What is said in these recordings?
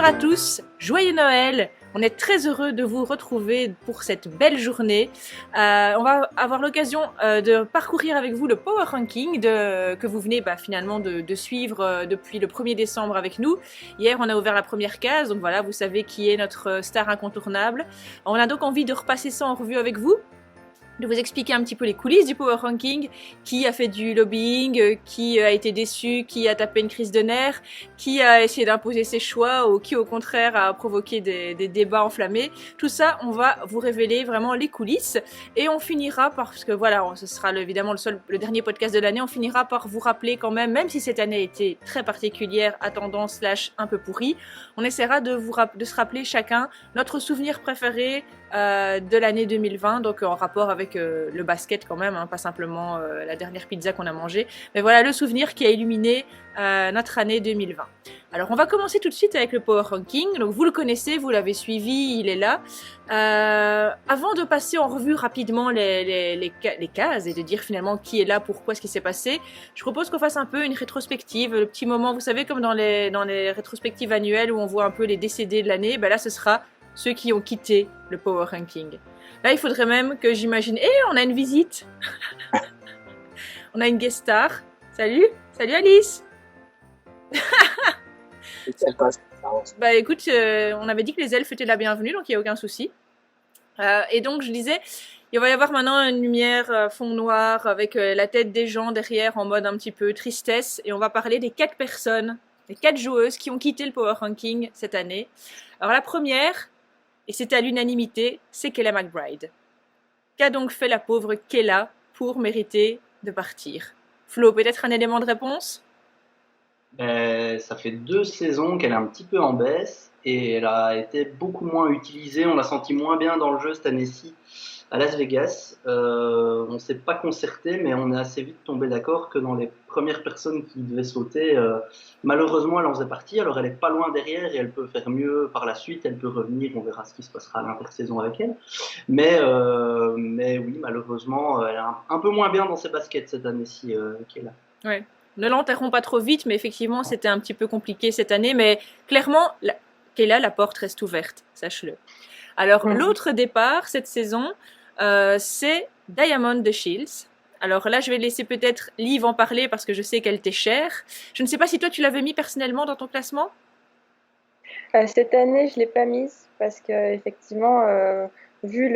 à tous, joyeux Noël! On est très heureux de vous retrouver pour cette belle journée. On va avoir l'occasion de parcourir avec vous le Power Ranking que vous venez finalement de suivre depuis le 1er décembre avec nous. Hier, on a ouvert la première case, donc voilà, vous savez qui est notre star incontournable. On a donc envie de repasser ça en revue avec vous, de vous expliquer un petit peu les coulisses du Power Ranking, qui a fait du lobbying, qui a été déçu, qui a tapé une crise de nerfs, qui a essayé d'imposer ses choix ou qui au contraire a provoqué des débats enflammés. Tout ça, on va vous révéler vraiment les coulisses et on finira parce que voilà, ce sera évidemment le dernier podcast de l'année, on finira par vous rappeler quand même si cette année a été très particulière, à tendance / un peu pourrie, on essaiera de se rappeler chacun notre souvenir préféré de l'année 2020, donc en rapport avec le basket quand même, pas simplement la dernière pizza qu'on a mangée, mais voilà le souvenir qui a illuminé notre année 2020. Alors on va commencer tout de suite avec le Power Ranking, donc vous le connaissez, vous l'avez suivi, il est là. Avant de passer en revue rapidement les cases et de dire finalement qui est là, pourquoi, ce qui s'est passé, je propose qu'on fasse un peu une rétrospective, le petit moment, vous savez, comme dans les rétrospectives annuelles où on voit un peu les décédés de l'année, là ce sera ceux qui ont quitté le Power Ranking. Là, il faudrait même que j'imagine... on a une visite. On a une guest star. Salut Alice. Écoute, on avait dit que les elfes étaient la bienvenue, donc il n'y a aucun souci. Et donc, je disais, il va y avoir maintenant une lumière fond noir avec la tête des gens derrière en mode un petit peu tristesse. Et on va parler des 4 personnes, des 4 joueuses qui ont quitté le Power Ranking cette année. Alors la première... et c'était à l'unanimité, c'est Kayla McBride. Qu'a donc fait la pauvre Kayla pour mériter de partir? Flo, peut-être un élément de réponse? Ça fait 2 saisons qu'elle est un petit peu en baisse et elle a été beaucoup moins utilisée. On l'a senti moins bien dans le jeu cette année-ci à Las Vegas. On ne s'est pas concerté, mais on est assez vite tombé d'accord que dans les premières personnes qui devaient sauter, malheureusement, elle en faisait partie. Alors elle est pas loin derrière et elle peut faire mieux par la suite. Elle peut revenir. On verra ce qui se passera à l'intersaison avec elle. Mais oui, malheureusement, elle est un peu moins bien dans ses baskets cette année-ci qu'elle a. Ouais. Ne l'enterrons pas trop vite, mais effectivement, c'était un petit peu compliqué cette année. Mais clairement, Kayla, la porte reste ouverte, sache-le. Alors, l'autre départ cette saison, c'est Diamond de Shields. Alors là, je vais laisser peut-être Liv en parler parce que je sais qu'elle t'est chère. Je ne sais pas si toi, tu l'avais mis personnellement dans ton classement? Cette année, je ne l'ai pas mise parce qu'effectivement, vu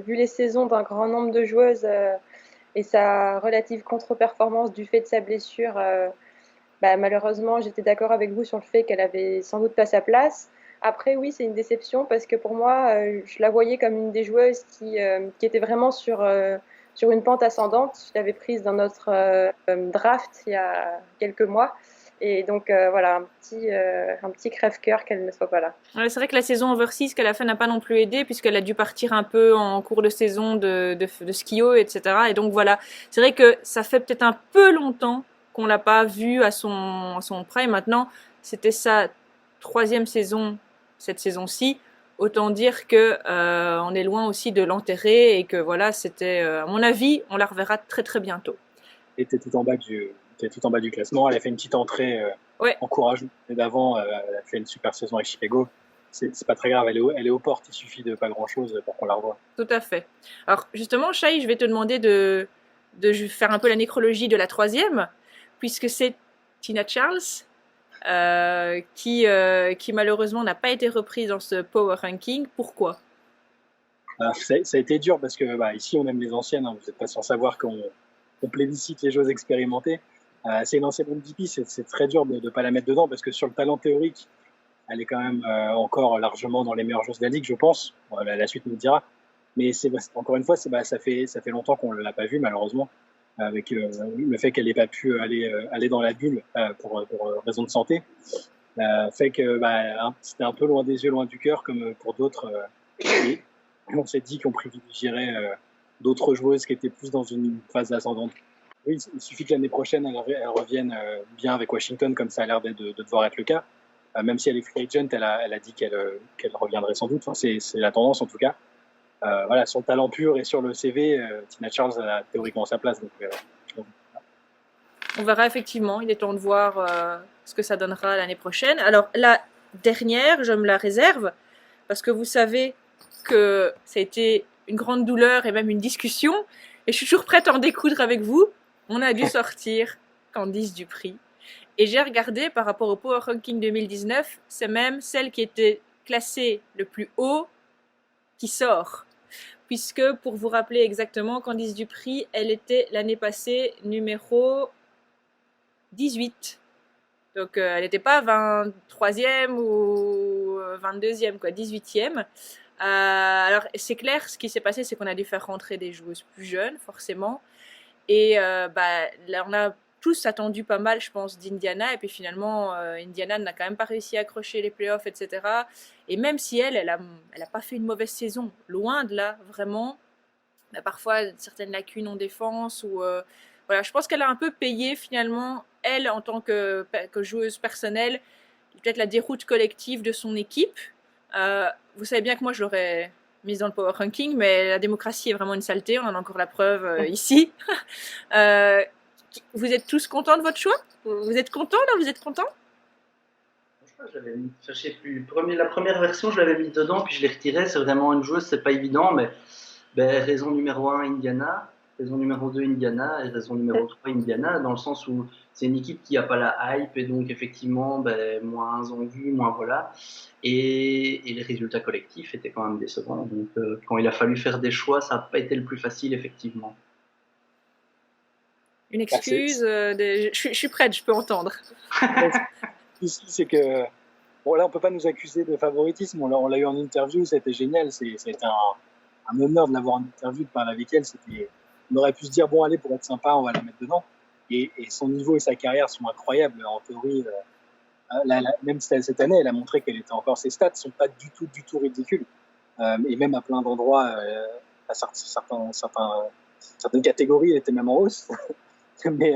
les saisons d'un grand nombre de joueuses et sa relative contre-performance du fait de sa blessure, malheureusement, j'étais d'accord avec vous sur le fait qu'elle avait sans doute pas sa place. Après, oui, c'est une déception parce que pour moi, je la voyais comme une des joueuses qui était vraiment sur une pente ascendante. Je l'avais prise dans notre draft il y a quelques mois. Et donc voilà, un petit crève-cœur qu'elle ne soit pas là. Ouais, c'est vrai que la saison overseas qu'elle a fait n'a pas non plus aidé puisqu'elle a dû partir un peu en cours de saison de skio, etc. Et donc voilà, c'est vrai que ça fait peut-être un peu longtemps qu'on l'a pas vue à son prime. Maintenant, c'était sa 3e saison cette saison-ci. Autant dire que on est loin aussi de l'enterrer et que voilà, c'était à mon avis, on la reverra très très bientôt. Et t'es tout en bas du classement. Elle a fait une petite entrée encourageante d'avant. Elle a fait une super saison avec Chicago. C'est pas très grave, elle est aux portes, il suffit de pas grand chose pour qu'on la revoie. Tout à fait. Alors justement, Shai, je vais te demander de faire un peu la nécrologie de la 3e, puisque c'est Tina Charles, qui malheureusement n'a pas été reprise dans ce Power Ranking. Pourquoi? Ça a été dur parce que ici on aime les anciennes, vous n'êtes pas sans savoir qu'on plébiscite les joueuses expérimentées. C'est une ancienne MVP, c'est très dur de ne pas la mettre dedans parce que sur le talent théorique, elle est quand même encore largement dans les meilleures joueuses de la ligue, je pense. La suite nous le dira. Mais encore une fois, ça fait longtemps qu'on ne l'a pas vue, malheureusement, avec le fait qu'elle n'ait pas pu aller dans la bulle pour raison de santé. Fait que c'était un peu loin des yeux, loin du cœur, comme pour d'autres. Et on s'est dit qu'on privilégierait d'autres joueuses qui étaient plus dans une phase ascendante. Oui, il suffit que l'année prochaine, elle revienne bien avec Washington, comme ça a l'air de devoir être le cas. Même si elle est free agent, elle a dit qu'elle reviendrait sans doute. Enfin, c'est la tendance en tout cas. Voilà, sur le talent pur et sur le CV, Tina Charles a théoriquement sa place. Donc, on verra effectivement. Il est temps de voir ce que ça donnera l'année prochaine. Alors la dernière, je me la réserve, parce que vous savez que ça a été une grande douleur et même une discussion, et je suis toujours prête à en découdre avec vous. On a dû sortir Candice Dupri. Et j'ai regardé par rapport au Power Ranking 2019, c'est même celle qui était classée le plus haut qui sort. Puisque, pour vous rappeler exactement, Candice Dupri, elle était l'année passée numéro 18. Donc, elle n'était pas 23e ou 22e, quoi, 18e. Alors, c'est clair, ce qui s'est passé, c'est qu'on a dû faire rentrer des joueuses plus jeunes, forcément. Et là, on a tous attendu pas mal, je pense, d'Indiana. Et puis finalement, Indiana n'a quand même pas réussi à accrocher les playoffs, etc. Et même si elle a pas fait une mauvaise saison, loin de là, vraiment. Parfois, certaines lacunes en défense. Voilà, je pense qu'elle a un peu payé finalement, elle, en tant que joueuse personnelle, peut-être la déroute collective de son équipe. Vous savez bien que moi, je l'aurais mise dans le Power Ranking, mais la démocratie est vraiment une saleté, on en a encore la preuve ici. Vous êtes tous contents de votre choix? Vous êtes contents là? Vous êtes contents? Je l'avais mis, je sais plus. La première version, je l'avais mis dedans, puis je l'ai retiré. C'est vraiment une joueuse, c'est pas évident, mais raison numéro 1, Indiana. Raison numéro 2, Indiana. Et raison numéro 3, Indiana, dans le sens où c'est une équipe qui n'a pas la hype, et donc effectivement, moins en vue, moins voilà. Et les résultats collectifs étaient quand même décevants. Donc quand il a fallu faire des choix, ça n'a pas été le plus facile, effectivement. Une excuse, je suis prête, je peux entendre. Ici, c'est que bon, là, on peut pas nous accuser de favoritisme. On l'a eu en interview, c'était génial. Ça a été un honneur de l'avoir en interview, de parler avec elle. On aurait pu se dire, bon, allez, pour être sympa, on va la mettre dedans. Et son niveau et sa carrière sont incroyables. En théorie, même cette année, elle a montré qu'elle était encore. Ses stats sont pas du tout ridicules. Et même à plein d'endroits, à certaines catégories, elle était même en hausse. Mais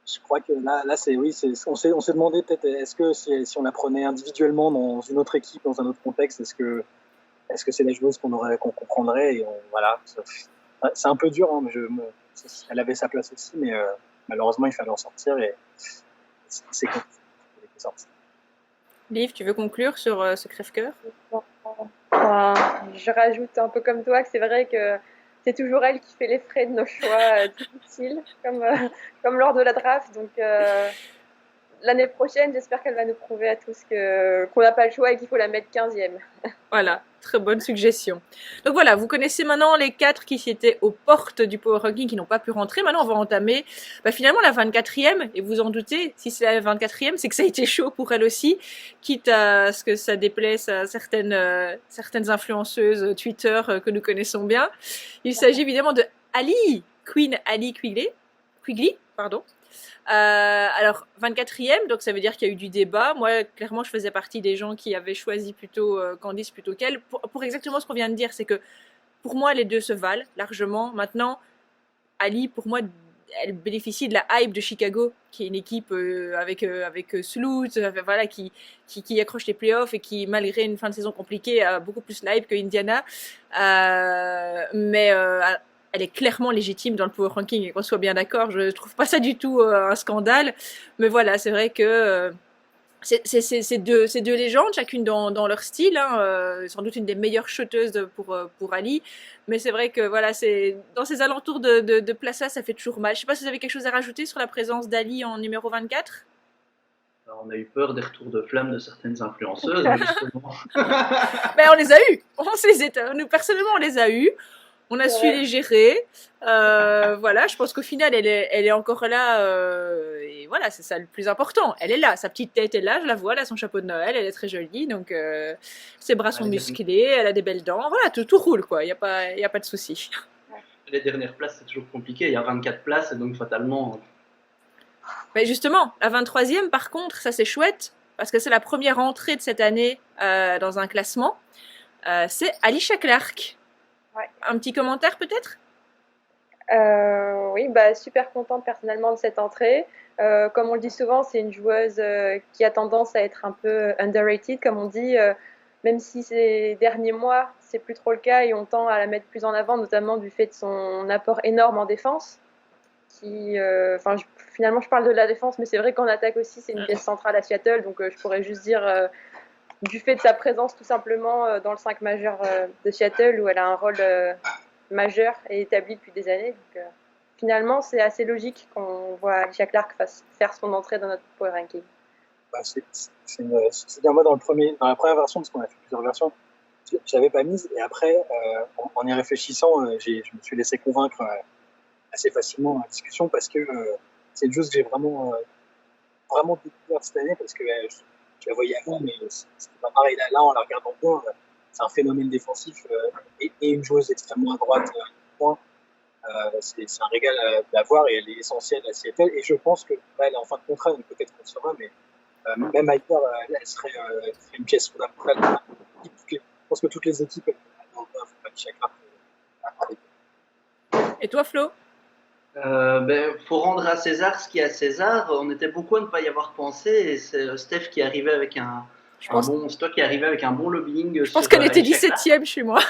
je crois que là on s'est demandé peut-être, est-ce que si on la prenait individuellement dans une autre équipe, dans un autre contexte, est-ce que c'est la joueuse qu'on comprendrait, et voilà. C'est un peu dur, hein, mais elle avait sa place aussi, mais malheureusement il fallait en sortir, et c'est compliqué de sortir. Liv, tu veux conclure sur ce crève-cœur? Je rajoute un peu comme toi que c'est vrai que c'est toujours elle qui fait les frais de nos choix difficiles, comme lors de la draft. Donc l'année prochaine, j'espère qu'elle va nous prouver à tous qu'on n'a pas le choix et qu'il faut la mettre 15e. Voilà, très bonne suggestion. Donc voilà, vous connaissez maintenant les 4 qui étaient aux portes du Power Ranking, qui n'ont pas pu rentrer. Maintenant, on va entamer finalement la 24e. Et vous en doutez, si c'est la 24e, c'est que ça a été chaud pour elle aussi, quitte à ce que ça déplaise à certaines influenceuses Twitter que nous connaissons bien. Il s'agit évidemment de Queen Ali Quigley, pardon. Alors 24e, donc ça veut dire qu'il y a eu du débat. Moi, clairement, je faisais partie des gens qui avaient choisi plutôt Candice plutôt qu'elle, pour exactement ce qu'on vient de dire. C'est que pour moi, les deux se valent largement. Maintenant, Ali, pour moi, elle bénéficie de la hype de Chicago, qui est une équipe avec Sloot, voilà, qui accroche les playoffs et qui, malgré une fin de saison compliquée, a beaucoup plus la hype que Indiana. Mais elle est clairement légitime dans le Power Ranking, et qu'on soit bien d'accord, je trouve pas ça du tout un scandale. Mais voilà, c'est vrai que c'est deux légendes, chacune dans leur style, hein, sans doute une des meilleures shooteuses pour Ali. Mais c'est vrai que voilà, c'est dans ces alentours de place-là, ça fait toujours mal. Je sais pas si vous avez quelque chose à rajouter sur la présence d'Ali en numéro 24. Alors, on a eu peur des retours de flamme de certaines influenceuses, justement. Ben, on les a eus. Nous, personnellement, on les a eus. On a su les gérer. Voilà, je pense qu'au final, elle est encore là. Et voilà, c'est ça le plus important. Elle est là. Sa petite tête est là. Je la vois. Elle a son chapeau de Noël. Elle est très jolie. Donc, ses bras sont musclés. Elle a des belles dents. Voilà, tout roule, quoi. Il n'y a pas de souci. Les dernières places, c'est toujours compliqué. Il y a 24 places, et donc fatalement. Mais justement, la 23e, par contre, ça c'est chouette. Parce que c'est la première entrée de cette année dans un classement. C'est Alysha Clark. Ouais. Un petit commentaire peut-être? Oui, super contente personnellement de cette entrée. Comme on le dit souvent, c'est une joueuse qui a tendance à être un peu underrated, comme on dit, même si ces derniers mois, c'est plus trop le cas et on tend à la mettre plus en avant, notamment du fait de son apport énorme en défense. finalement, je parle de la défense, mais c'est vrai qu'en attaque aussi, c'est une pièce centrale à Seattle. Donc, je pourrais juste dire du fait de sa présence tout simplement dans le 5 majeur de Seattle, où elle a un rôle majeur et établi depuis des années. Donc, finalement, c'est assez logique qu'on voit Alicia Clark faire son entrée dans notre power ranking. C'est-à-dire moi dans la première version, parce qu'on a fait plusieurs versions, je l'avais pas mise, et après en y réfléchissant, je me suis laissé convaincre assez facilement dans la discussion, parce que c'est une chose que j'ai vraiment découverte cette année, parce que je la voyais avant, mais c'était pas pareil. Là, en la regardant bien, c'est un phénomène défensif et une joueuse extrêmement à droite point. C'est un régal de la voir, et elle est essentielle à Seattle, et je pense que elle est en fin de contrat, donc peut-être qu'on le saura, mais même Hyper, elle serait une pièce fondamentale. Je pense que toutes les équipes ont Alicia Clark avec. Et toi, Flo? Faut rendre à César ce qui est à César. On était beaucoup à ne pas y avoir pensé, et c'est Steph qui est arrivé avec c'est toi qui est arrivé avec un bon lobbying. Je pense qu'elle était 17e chez moi.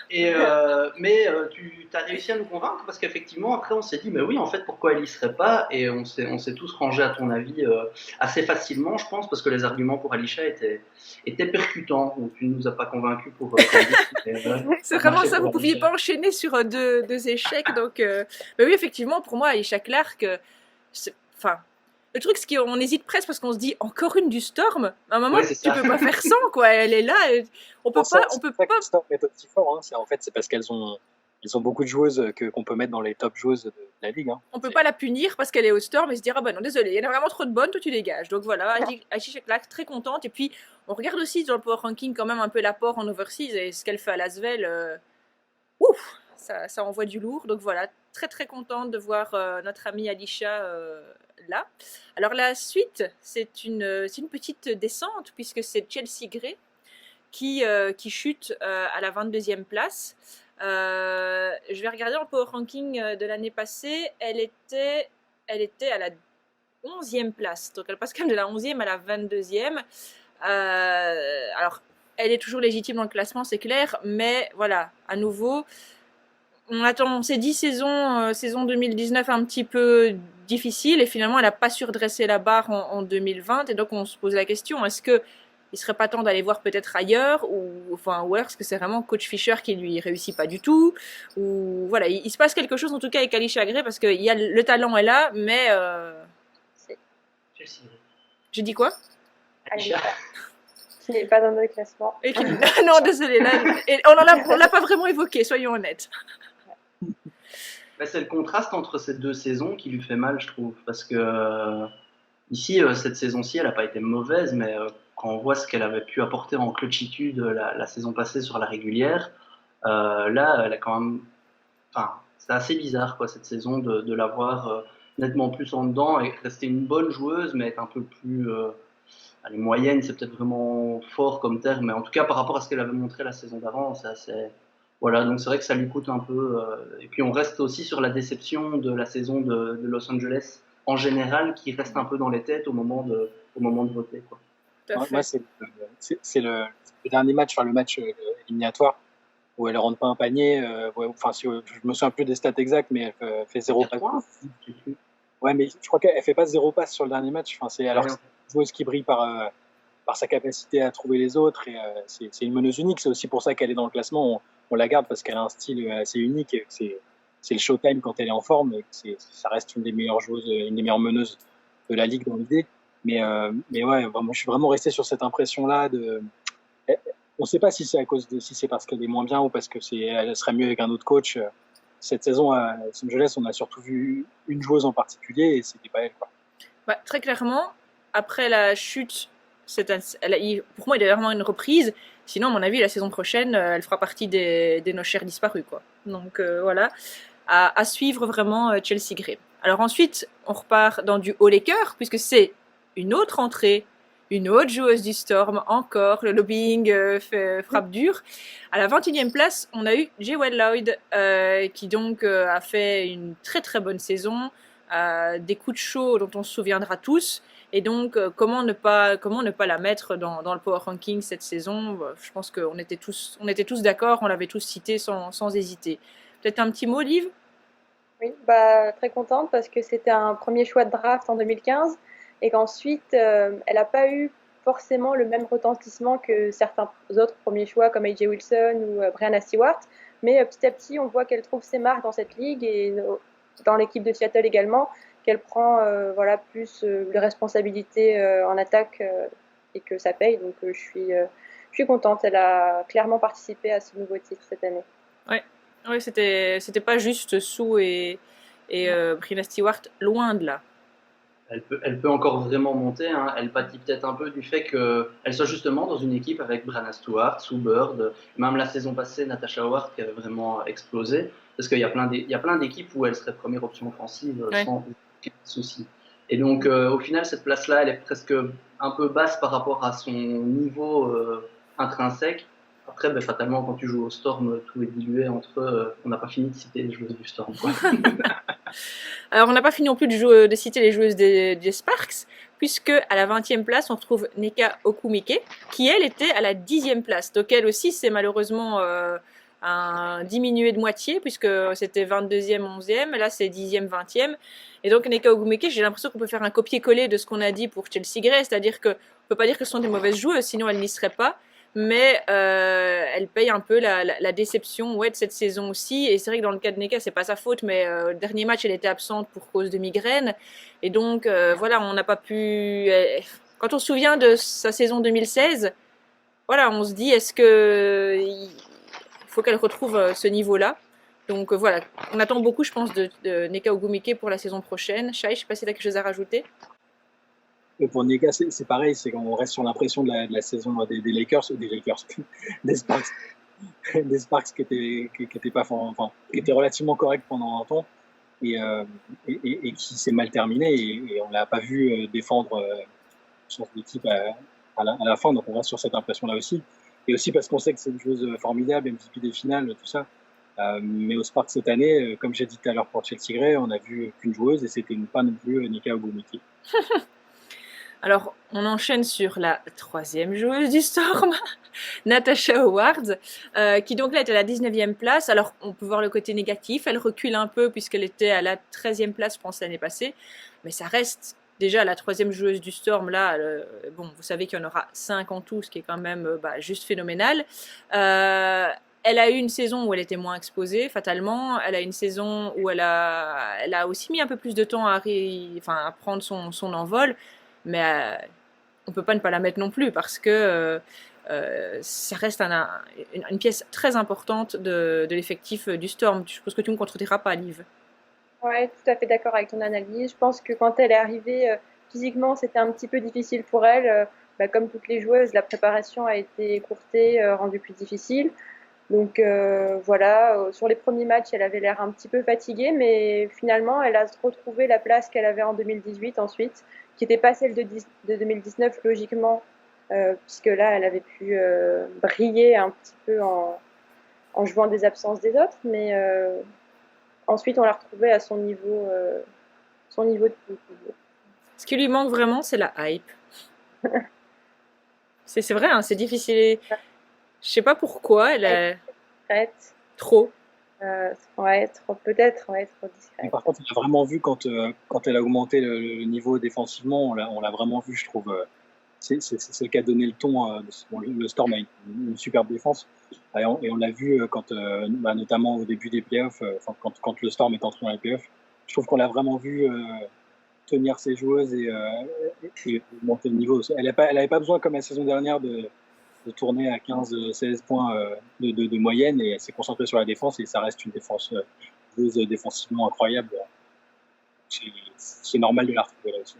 Mais tu as réussi à nous convaincre, parce qu'effectivement après on s'est dit mais oui, en fait, pourquoi elle y serait pas, et on s'est tous rangés à ton avis assez facilement, je pense, parce que les arguments pour Alicia étaient percutants. Donc tu ne nous as pas convaincus pour c'est vraiment ça, vous pouviez pas enchaîner sur deux échecs. Donc mais oui, effectivement, pour moi Alicia Clark, le truc, c'est qu'on hésite presque parce qu'on se dit encore une du Storm. À un moment, tu peux pas faire sans, quoi. Elle est là. On peut pas. Le Storm est aussi fort. C'est parce qu'elles ont beaucoup de joueuses qu'on peut mettre dans les top joueuses de la ligue. On peut pas la punir parce qu'elle est au Storm et se dire ah ben non, désolé, il y en a vraiment trop de bonnes, toi tu dégages. Donc voilà, Alicia Clark très contente. Et puis on regarde aussi dans le power ranking quand même un peu l'apport en overseas et ce qu'elle fait à Lasvel. Ouf, ça envoie du lourd. Donc voilà, très très contente de voir notre amie Alicia là. Alors la suite, c'est une petite descente, puisque c'est Chelsea Gray qui chute à la 22e place. Je vais regarder en power ranking de l'année passée, elle était à la 11e place, donc elle passe quand même de la 11e à la 22e. Alors elle est toujours légitime dans le classement, c'est clair, mais voilà, à nouveau on s'est dit saison 2019 un petit peu difficile, et finalement elle n'a pas su redresser la barre en 2020, et donc on se pose la question, est-ce que il serait pas temps d'aller voir peut-être ailleurs, ou est-ce que c'est vraiment coach Fisher qui lui réussit pas du tout, ou voilà, il se passe quelque chose en tout cas avec Alicia Gray, parce que le talent est là, mais j'ai dit quoi? Alicia qui n'est pas dans le classement. Non, désolé, là, on l'a pas vraiment évoqué, soyons honnêtes. C'est le contraste entre ces deux saisons qui lui fait mal, je trouve, parce que ici, cette saison-ci, elle n'a pas été mauvaise, mais quand on voit ce qu'elle avait pu apporter en clutchitude la saison passée sur la régulière, là, elle a quand même... c'est assez bizarre, quoi, cette saison, de la voir nettement plus en dedans, et rester une bonne joueuse, mais être un peu plus... elle est moyenne, c'est peut-être vraiment fort comme terme, mais en tout cas, par rapport à ce qu'elle avait montré la saison d'avant, c'est assez... Voilà, donc c'est vrai que ça lui coûte un peu. Et puis on reste aussi sur la déception de la saison de Los Angeles en général, qui reste un peu dans les têtes au moment de voter, quoi. Moi, c'est le dernier match, le match éliminatoire, où elle ne rentre pas un panier. Je me souviens plus des stats exacts, mais elle fait 0 passe. Ouais, mais je crois qu'elle ne fait pas 0 passe sur le dernier match. C'est une joueuse qui brille par sa capacité à trouver les autres, et c'est une meneuse unique. C'est aussi pour ça qu'elle est dans le classement. On la garde parce qu'elle a un style assez unique, et c'est le showtime quand elle est en forme, et ça reste une des meilleures joueuses, une des meilleures meneuses de la ligue dans l'idée. Mais ouais, vraiment, je suis vraiment resté sur cette impression-là on ne sait pas si c'est parce qu'elle est moins bien ou parce que elle serait mieux avec un autre coach. Cette saison à Los Angeles, on a surtout vu une joueuse en particulier, et c'était pas elle, quoi. Bah, très clairement, après la chute, pour moi, il y a vraiment une reprise. Sinon, à mon avis, la saison prochaine, elle fera partie de nos chers disparus, quoi. Donc voilà, à suivre vraiment Chelsea Gray. Alors ensuite, on repart dans du haut les cœurs, puisque c'est une autre entrée, une autre joueuse du Storm, encore, le lobbying frappe dur. À la 21e place, on a eu Jewel Lloyd, qui donc a fait une très très bonne saison, des coups de chaud dont on se souviendra tous. Et donc, comment ne pas la mettre dans le power ranking cette saison? Je pense qu'on était tous d'accord, on l'avait tous cité sans hésiter. Peut-être un petit mot, Liv? Oui, pas très contente parce que c'était un premier choix de draft en 2015 et qu'ensuite, elle n'a pas eu forcément le même retentissement que certains autres premiers choix comme A.J. Wilson ou Brianna Stewart. Mais petit à petit, on voit qu'elle trouve ses marques dans cette ligue et dans l'équipe de Seattle également, qu'elle prend plus de responsabilités en attaque et que ça paye. Donc je suis contente. Elle a clairement participé à ce nouveau titre cette année. Ouais, c'était pas juste Sue et Brianna Stewart, loin de là. Elle peut encore vraiment monter. Hein. Elle pâtit peut-être un peu du fait qu'elle soit justement dans une équipe avec Brianna Stewart, Sue Bird, même la saison passée, Natasha Howard qui avait vraiment explosé. Parce qu'il y a plein d'équipes où elle serait première option offensive sans aucun souci. Et donc, au final, cette place-là, elle est presque un peu basse par rapport à son niveau intrinsèque. Après, fatalement, quand tu joues au Storm, tout est dilué entre eux. On n'a pas fini de citer les joueuses du Storm. Quoi. Alors, on n'a pas fini non plus de citer les joueuses des Sparks, puisque à la 20e place, on retrouve Nneka Ogwumike, qui elle était à la 10e place. Donc elle aussi, c'est malheureusement un diminué de moitié, puisque c'était 22e, 11e, et là c'est 10e, 20e. Et donc Nneka Ogwumike, j'ai l'impression qu'on peut faire un copier-coller de ce qu'on a dit pour Chelsea Gray, c'est-à-dire qu'on ne peut pas dire que ce sont des mauvaises joueuses, sinon elles n'y seraient pas. Mais elle paye un peu la déception de cette saison aussi. Et c'est vrai que dans le cas de Nneka, c'est pas sa faute, mais le dernier match, elle était absente pour cause de migraine. Et donc, on n'a pas pu... Quand on se souvient de sa saison 2016, on se dit, est-ce que il faut qu'elle retrouve ce niveau-là? Donc on attend beaucoup, je pense, de Nneka Ogwumike pour la saison prochaine. Shai, je sais pas si tu as quelque chose à rajouter. Pour Nneka, c'est pareil, c'est qu'on reste sur l'impression de la saison des Lakers, des Sparks, des Sparks qui étaient relativement corrects pendant un temps et qui s'est mal terminé et on l'a pas vu défendre son équipe à la fin, donc on reste sur cette impression-là aussi. Et aussi parce qu'on sait que c'est une joueuse formidable, MVP des finales, tout ça. Mais au Sparks cette année, comme j'ai dit tout à l'heure pour Chelsea Gray, on a vu qu'une joueuse et c'était pas non plus Nneka Ogwumike. Alors, on enchaîne sur la 3e joueuse du Storm, Natasha Howard, qui donc là est à la 19e place. Alors, on peut voir le côté négatif, elle recule un peu puisqu'elle était à la 13e place, je pense, l'année passée. Mais ça reste déjà la 3e joueuse du Storm, là. Vous savez qu'il y en aura 5 en tout, ce qui est quand même juste phénoménal. Elle a eu une saison où elle était moins exposée, fatalement. Elle a une saison où elle a aussi mis un peu plus de temps à prendre son envol. Mais on peut pas ne pas la mettre non plus parce que ça reste une pièce très importante de l'effectif du Storm. Je suppose que tu me contrediras pas, Liv. Ouais, tout à fait d'accord avec ton analyse. Je pense que quand elle est arrivée physiquement, c'était un petit peu difficile pour elle. Comme toutes les joueuses, la préparation a été écourtée, rendue plus difficile. Donc sur les premiers matchs, elle avait l'air un petit peu fatiguée, mais finalement, elle a retrouvé la place qu'elle avait en 2018 ensuite, qui n'était pas celle de 2019 logiquement, puisque là, elle avait pu briller un petit peu en jouant des absences des autres, mais ensuite, on l'a retrouvée à son niveau de tout. Ce qui lui manque vraiment, c'est la hype. c'est vrai, hein, c'est difficile. Je sais pas pourquoi, elle est discrète. Trop. Peut-être, trop discrète. Par contre, on a vraiment vu quand elle a augmenté le niveau défensivement, on l'a vraiment vu, je trouve. C'est ce qui a donné le ton. Le Storm a une superbe défense. Et on l'a vu notamment au début des playoffs, quand le Storm est entré dans les playoffs. Je trouve qu'on l'a vraiment vu tenir ses joueuses et monter le niveau. Elle n'avait pas besoin, comme la saison dernière, de tourner à 15-16 points de moyenne et elle s'est concentrée sur la défense et ça reste une défense défensivement incroyable. C'est normal de la retrouver là-dessus.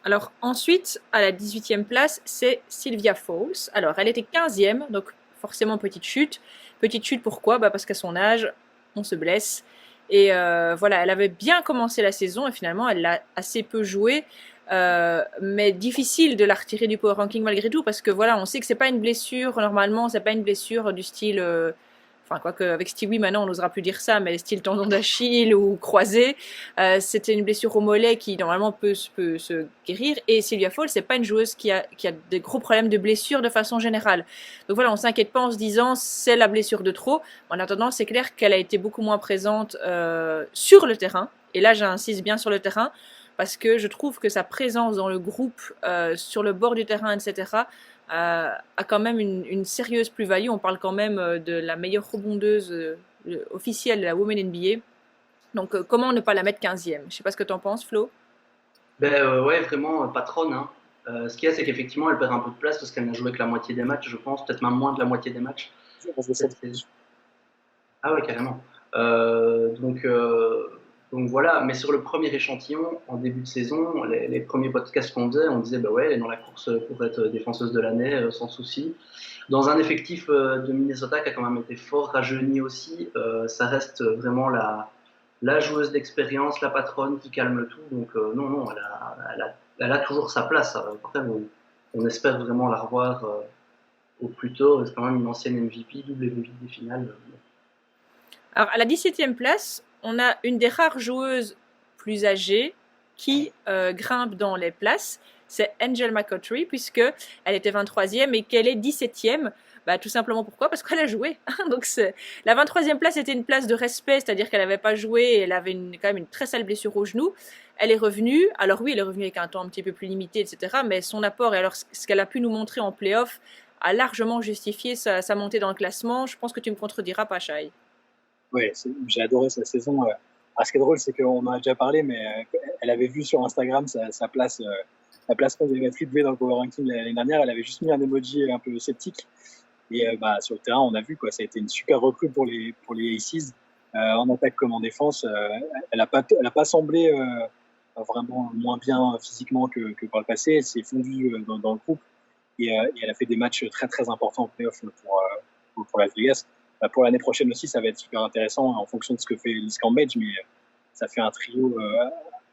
Alors ensuite, à la 18e place, c'est Sylvia Fowles. Alors elle était 15e, donc forcément petite chute. Petite chute pourquoi ? Parce qu'à son âge, on se blesse. Et elle avait bien commencé la saison et finalement elle l'a assez peu joué. Mais difficile de la retirer du power ranking malgré tout parce que on sait que c'est pas une blessure normalement, c'est pas une blessure du style enfin quoique avec Stewie maintenant on n'osera plus dire ça, mais style tendon d'Achille ou croisé, c'était une blessure au mollet qui normalement peut se guérir. Et Sylvia Fall, c'est pas une joueuse qui a des gros problèmes de blessures de façon générale. Donc voilà, on s'inquiète pas en se disant c'est la blessure de trop. En attendant, c'est clair qu'elle a été beaucoup moins présente sur le terrain. Et là, j'insiste bien sur le terrain parce que je trouve que sa présence dans le groupe, sur le bord du terrain, etc., a quand même une sérieuse plus-value. On parle quand même de la meilleure rebondeuse officielle de la Women NBA. Donc comment ne pas la mettre 15e? Je sais pas ce que tu en penses, Flo. Ouais, vraiment patronne. Hein. Ce qu'il y a, c'est qu'effectivement, elle perd un peu de place parce qu'elle n'a joué que la moitié des matchs, je pense, peut-être même moins de la moitié des matchs. Ah ouais, carrément. Donc voilà, mais sur le premier échantillon, en début de saison, les premiers podcasts qu'on faisait, on disait bah ouais, elle est dans la course pour être défenseuse de l'année, sans souci. Dans un effectif de Minnesota qui a quand même été fort rajeuni aussi, ça reste vraiment la joueuse d'expérience, la patronne qui calme tout. Donc non, elle a toujours sa place. Après, on espère vraiment la revoir au plus tôt. C'est quand même une ancienne MVP, double MVP des finales. Alors, à la 17e place, on a une des rares joueuses plus âgées qui grimpe dans les places. C'est Angel McCoughtry, puisqu'elle était 23e et qu'elle est 17e. Bah, tout simplement pourquoi? Parce qu'elle a joué. Donc, la 23e place était une place de respect, c'est-à-dire qu'elle n'avait pas joué et elle avait quand même une très sale blessure au genou. Elle est revenue. Alors oui, elle est revenue avec un temps un petit peu plus limité, etc. Mais son apport et alors ce qu'elle a pu nous montrer en play-off a largement justifié sa montée dans le classement. Je pense que tu me contrediras pas, Shai. Oui, j'ai adoré sa saison. Ce qui est drôle, c'est qu'on en a déjà parlé, mais elle avait vu sur Instagram sa place, la place qu'on avait attribuée dans le Power Ranking l'année dernière. Elle avait juste mis un emoji un peu sceptique. Et sur le terrain, on a vu quoi, ça a été une super recrue pour les Aces, en attaque comme en défense. Elle a pas semblé vraiment moins bien physiquement que par le passé. Elle s'est fondue dans le groupe et elle a fait des matchs très très importants en playoff pour Las Vegas. Pour l'année prochaine aussi, ça va être super intéressant en fonction de ce que fait Liz Cambage, mais ça fait un trio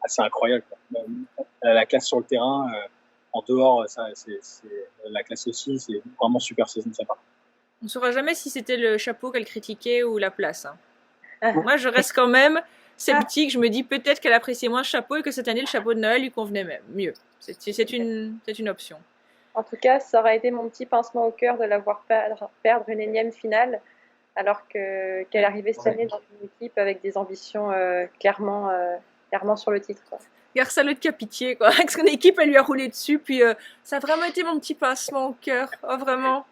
assez incroyable, quoi. La classe sur le terrain, en dehors, c'est la classe aussi, c'est vraiment super saison de sa part. On ne saura jamais si c'était le chapeau qu'elle critiquait ou la place. Hein. Moi, je reste quand même sceptique. Je me dis peut-être qu'elle appréciait moins le chapeau et que cette année, le chapeau de Noël lui convenait même mieux. C'est une option. En tout cas, ça aurait été mon petit pincement au cœur de la voir perdre une énième finale, alors qu'elle arrivait cette année dans une équipe avec des ambitions clairement sur le titre, quoi. Garçalotte qui a pitié, quoi. Avec son équipe, elle lui a roulé dessus, puis ça a vraiment été mon petit pincement au cœur. Oh, vraiment.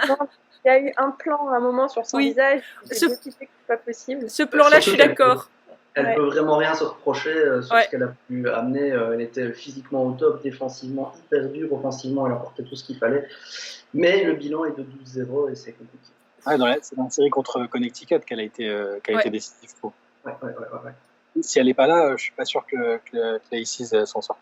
Non, il y a eu un plan à un moment sur son visage. C'est pas possible. Ce plan-là, je suis d'accord. Elle peut vraiment rien se reprocher sur ce qu'elle a pu amener. Elle était physiquement au top, défensivement hyper dure, offensivement elle apportait tout ce qu'il fallait. Mais le bilan est de 12-0 et c'est compliqué. C'est dans la série contre Connecticut qu'elle a été décisive pour. Ouais. Si elle n'est pas là, je suis pas sûr que les Aces s'en sortent.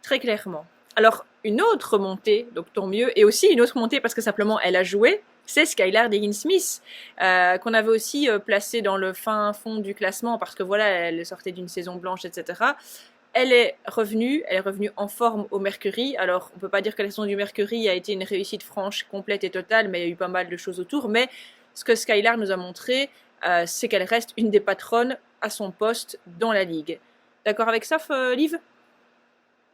Très clairement. Alors, une autre montée, donc tant mieux, et aussi une autre montée parce que simplement elle a joué, c'est Skylar Diggins-Smith, qu'on avait aussi placée dans le fin fond du classement parce que voilà, elle sortait d'une saison blanche, etc. Elle est revenue en forme au Mercury. Alors, on peut pas dire que la saison du Mercury a été une réussite franche, complète et totale, mais il y a eu pas mal de choses autour. Mais ce que Skylar nous a montré, c'est qu'elle reste une des patronnes à son poste dans la ligue. D'accord avec ça, Liv?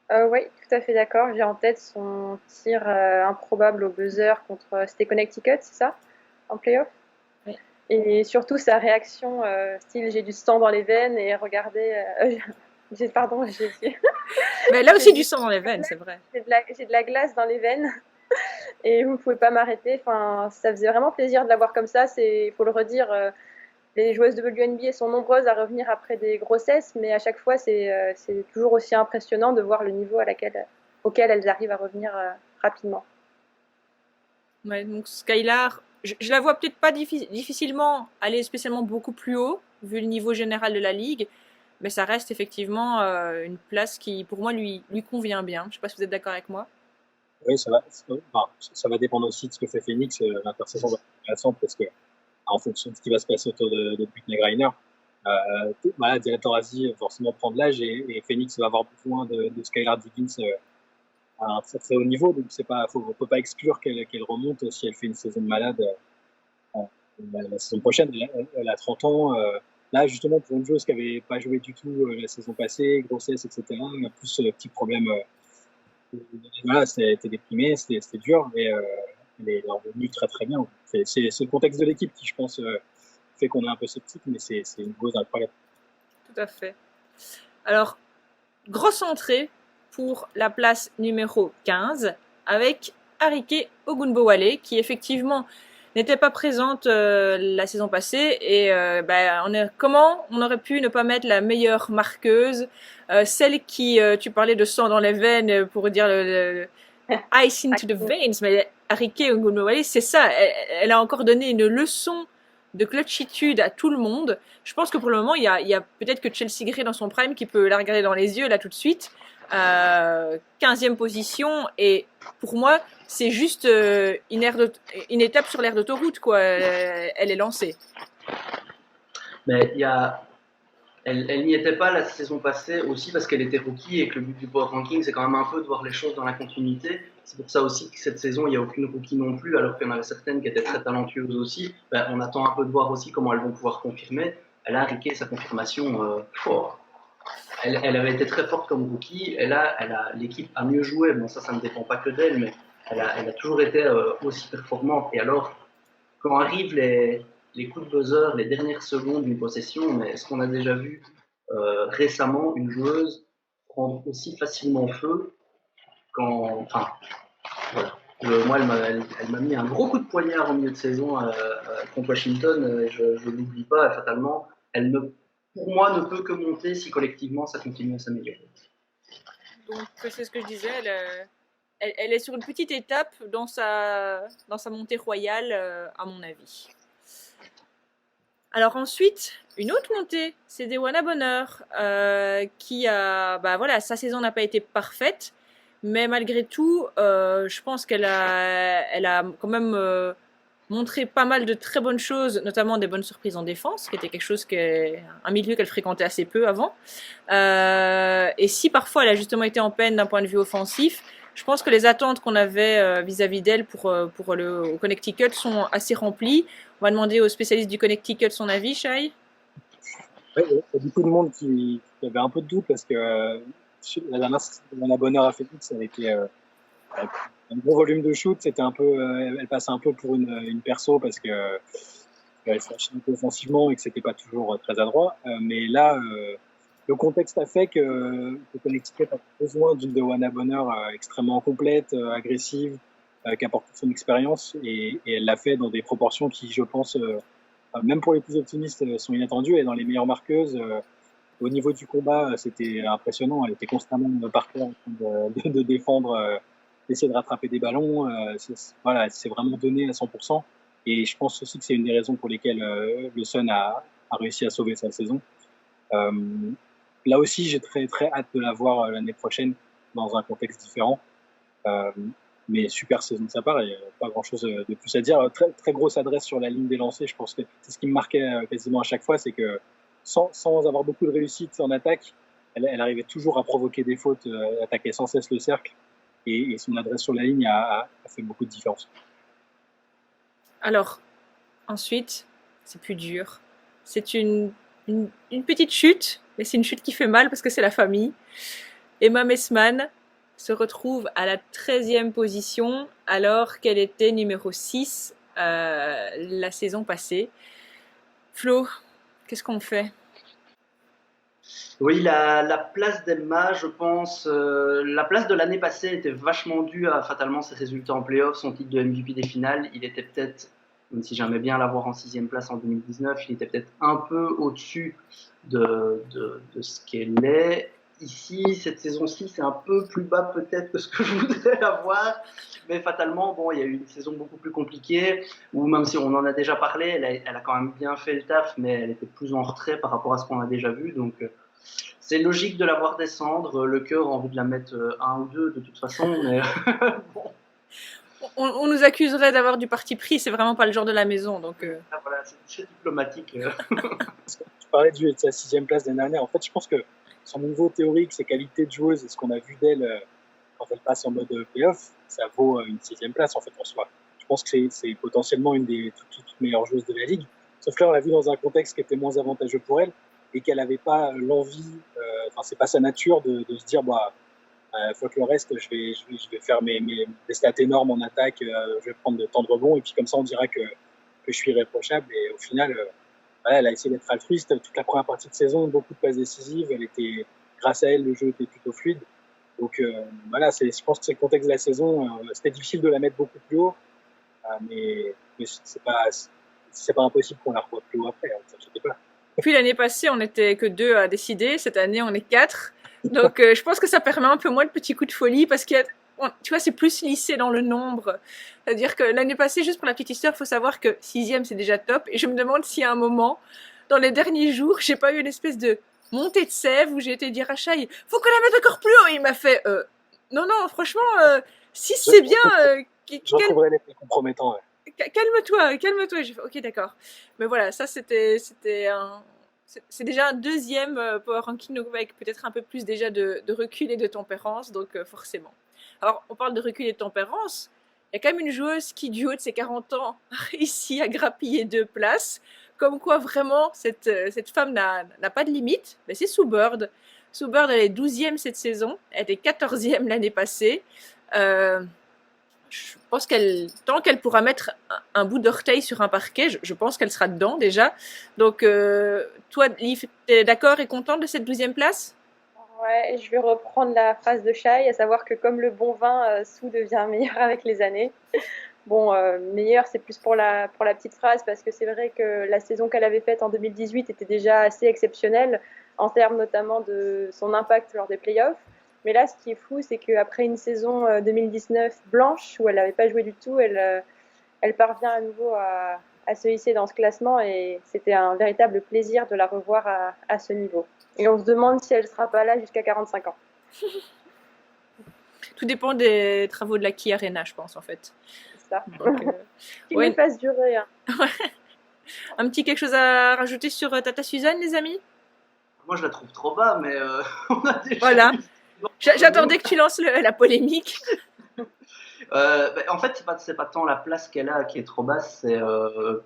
Oui, tout à fait d'accord. J'ai en tête son tir improbable au buzzer contre... C'était Connecticut, c'est ça? En playoff? Oui. Et surtout sa réaction, style j'ai du sang dans les veines et regardez... Pardon, j'ai... Mais là aussi du sang dans les veines, c'est vrai. J'ai de la glace dans les veines et vous ne pouvez pas m'arrêter. Enfin, ça faisait vraiment plaisir de la voir comme ça. Il faut le redire, les joueuses de WNBA sont nombreuses à revenir après des grossesses, mais à chaque fois, c'est toujours aussi impressionnant de voir le niveau auquel elles arrivent à revenir rapidement. Ouais, donc Skylar, je la vois peut-être pas difficilement aller spécialement beaucoup plus haut, vu le niveau général de la ligue, mais ça reste effectivement une place qui, pour moi, lui convient bien. Je ne sais pas si vous êtes d'accord avec moi. Oui, ça va dépendre aussi de ce que fait Phoenix. L'intersaison va être intéressante parce que, en fonction de ce qui va se passer autour de Brittney Griner, Diana Taurasi forcément prend de l'âge et Phoenix va avoir besoin de Skylar Diggins à un très très haut niveau. Donc, on ne peut pas exclure qu'elle remonte si elle fait une saison de malade la saison prochaine. Elle a 30 ans. Là, justement, pour une joueuse qui n'avait pas joué du tout la saison passée, grossesse, etc., plus petit problème, voilà, c'était déprimé, c'était dur, mais elle est revenue très très bien. C'est le contexte de l'équipe qui, je pense, fait qu'on est un peu sceptique, mais c'est une joueuse incroyable. Tout à fait. Alors, grosse entrée pour la place numéro 15 avec Arike Ogunbowale qui effectivement n'était pas présente la saison passée et comment on aurait pu ne pas mettre la meilleure marqueuse, celle qui, tu parlais de sang dans les veines pour dire le ice into the veins, mais Arike Ogunbowale c'est ça, elle a encore donné une leçon de clutchitude à tout le monde. Je pense que pour le moment, il y a peut-être que Chelsea Gray dans son prime qui peut la regarder dans les yeux là tout de suite. 15e position et pour moi, c'est juste une étape sur l'aire d'autoroute quoi. Elle est lancée. Mais elle n'y était pas la saison passée aussi parce qu'elle était rookie et que le but du Power Ranking c'est quand même un peu de voir les choses dans la continuité. C'est pour ça aussi que cette saison il n'y a aucune rookie non plus alors qu'il y en avait certaines qui étaient très talentueuses aussi. On attend un peu de voir aussi comment elles vont pouvoir confirmer. Elle a riqué sa confirmation fort. Elle avait été très forte comme rookie et là l'équipe a mieux joué. Bon ça ne dépend pas que d'elle mais elle a toujours été aussi performante. Et alors quand arrivent les coups de buzzer, les dernières secondes d'une possession, mais est-ce qu'on a déjà vu récemment une joueuse prendre aussi facilement feu voilà. Moi, elle m'a mis un gros coup de poignard en milieu de saison contre Washington, et je ne l'oublie pas, et fatalement, pour moi, ne peut que monter si collectivement ça continue à s'améliorer. Donc, c'est ce que je disais, elle est sur une petite étape dans sa montée royale, à mon avis. Alors ensuite, une autre montée, c'est Dewana Bonheur, qui sa saison n'a pas été parfaite, mais malgré tout, je pense qu'elle a quand même montré pas mal de très bonnes choses, notamment des bonnes surprises en défense, qui était quelque chose un milieu qu'elle fréquentait assez peu avant. Et si parfois elle a justement été en peine d'un point de vue offensif, je pense que les attentes qu'on avait vis-à-vis d'elle pour le Connecticut sont assez remplies. On va demander aux spécialistes du Connecticut son avis, Shai. Oui, il y a beaucoup de monde qui avait un peu de doute parce que la dernière la Bonheur a fait tout, ça a été un gros volume de shoot, c'était un peu, elle passait un peu pour une perso parce que elle s'enchaînait un peu offensivement et que c'était pas toujours très adroit. Mais là, le contexte a fait que le Connecticut a besoin d'une Dewana Bonheur extrêmement complète, agressive, qui apporte son expérience et elle l'a fait dans des proportions qui, je pense, même pour les plus optimistes, sont inattendues. Et dans les meilleures marqueuses, au niveau du combat, c'était impressionnant. Elle était constamment par terre en train de défendre, d'essayer de rattraper des ballons. Voilà, elle s'est vraiment donnée à 100%. Et je pense aussi que c'est une des raisons pour lesquelles le Sun a réussi à sauver sa saison. Là aussi, j'ai très très hâte de la voir l'année prochaine dans un contexte différent. Mais super saison de sa part, il n'y a pas grand-chose de plus à dire. Très, très grosse adresse sur la ligne des lancers, je pense que c'est ce qui me marquait quasiment à chaque fois, c'est que sans avoir beaucoup de réussite en attaque, elle arrivait toujours à provoquer des fautes, attaquer sans cesse le cercle, et son adresse sur la ligne a fait beaucoup de différence. Alors, ensuite, c'est plus dur. C'est une petite chute, mais c'est une chute qui fait mal parce que c'est la famille. Emma Messman se retrouve à la 13e position alors qu'elle était numéro 6 la saison passée. Flo, qu'est-ce qu'on fait ? Oui, la place d'Emma, je pense, la place de l'année passée était vachement due à fatalement ses résultats en play-off, son titre de MVP des finales. Il était peut-être, même si j'aimais bien l'avoir en 6e place en 2019, il était peut-être un peu au-dessus de ce qu'elle est. Ici, cette saison-ci, c'est un peu plus bas peut-être que ce que je voudrais avoir, mais fatalement, bon, il y a eu une saison beaucoup plus compliquée, où même si on en a déjà parlé, elle a quand même bien fait le taf, mais elle était plus en retrait par rapport à ce qu'on a déjà vu, donc c'est logique de la voir descendre. Le cœur a envie de la mettre 1 ou 2 de toute façon, mais bon. On nous accuserait d'avoir du parti pris, c'est vraiment pas le genre de la maison, donc. Voilà, c'est diplomatique. Tu parlais de sa 6e place l'année dernière. En fait, je pense que son niveau théorique, ses qualités de joueuse et ce qu'on a vu d'elle quand elle passe en mode playoff, ça vaut une 6e place en fait en soi. Je pense que c'est potentiellement une des toutes meilleures joueuses de la ligue. Sauf que là, on l'a vu dans un contexte qui était moins avantageux pour elle et qu'elle n'avait pas l'envie, c'est pas sa nature de se dire, fois que le reste, je vais faire des stats énormes en attaque, je vais prendre de temps de rebond et puis comme ça, on dira que je suis irréprochable. Et au final, elle a essayé d'être altruiste toute la première partie de saison, beaucoup de passes décisives. Grâce à elle, le jeu était plutôt fluide. Donc je pense que c'est le contexte de la saison. C'était difficile de la mettre beaucoup plus haut, mais c'est pas impossible qu'on la revoie plus haut après. Ne t'inquiète pas. Puis l'année passée, on n'était que 2 à décider. Cette année, on est 4. Donc je pense que ça permet un peu moins de petits coups de folie parce que tu vois, c'est plus lissé dans le nombre. C'est-à-dire que l'année passée, juste pour la petite histoire, il faut savoir que 6e, c'est déjà top. Et je me demande si à un moment, dans les derniers jours, j'ai pas eu une espèce de montée de sève où j'ai été dire à Shai, faut qu'on la mette encore plus haut. Et il m'a fait, non, franchement, 6 c'est bien. Je retrouverai les plus compromettants. Ouais. Calme-toi. J'ai fait, ok, d'accord. Mais voilà, ça c'est déjà un 2e power ranking, donc avec peut-être un peu plus déjà de recul et de tempérance, donc forcément. Alors, on parle de recul et de tempérance. Il y a quand même une joueuse qui, du haut de ses 40 ans, a réussi à grappiller 2 places. Comme quoi, vraiment, cette femme n'a pas de limite. Mais c'est Sue Bird. Sue Bird, elle est 12e cette saison. Elle était 14e l'année passée. Je pense tant qu'elle pourra mettre un bout d'orteil sur un parquet, je pense qu'elle sera dedans déjà. Donc, toi, Liv, t'es d'accord et contente de cette 12e place ? Ouais, je vais reprendre la phrase de Shai, à savoir que comme le bon vin, Sue devient meilleur avec les années. Bon, meilleur, c'est plus pour la petite phrase, parce que c'est vrai que la saison qu'elle avait faite en 2018 était déjà assez exceptionnelle, en termes notamment de son impact lors des playoffs. Mais là, ce qui est fou, c'est qu'après une saison 2019 blanche, où elle n'avait pas joué du tout, elle parvient à nouveau à se hisser dans ce classement, et c'était un véritable plaisir de la revoir à ce niveau. Et on se demande si elle ne sera pas là jusqu'à 45 ans. Tout dépend des travaux de la Key Arena, je pense, en fait. C'est ça. Qu'il me fasse durer. Hein. Un petit quelque chose à rajouter sur Tata Suzanne, les amis ? Moi, je la trouve trop bas, mais on a déjà... Voilà. J'attendais que tu lances la polémique. En fait, c'est pas tant la place qu'elle a qui est trop basse, c'est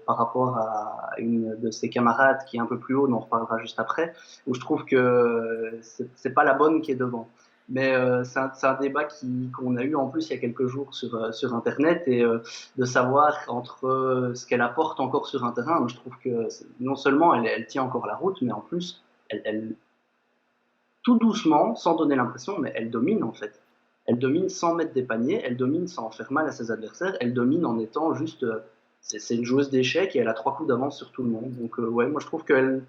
par rapport à une de ses camarades qui est un peu plus haut, dont on reparlera juste après, où je trouve que c'est pas la bonne qui est devant. Mais c'est un débat qu'on a eu en plus il y a quelques jours sur Internet, et de savoir entre ce qu'elle apporte encore sur un terrain. Je trouve que non seulement elle tient encore la route, mais en plus, elle tout doucement, sans donner l'impression, mais elle domine en fait. Elle domine sans mettre des paniers, elle domine sans faire mal à ses adversaires, elle domine en étant juste... c'est une joueuse d'échecs et elle a 3 coups d'avance sur tout le monde. Donc ouais, moi je trouve qu'elle...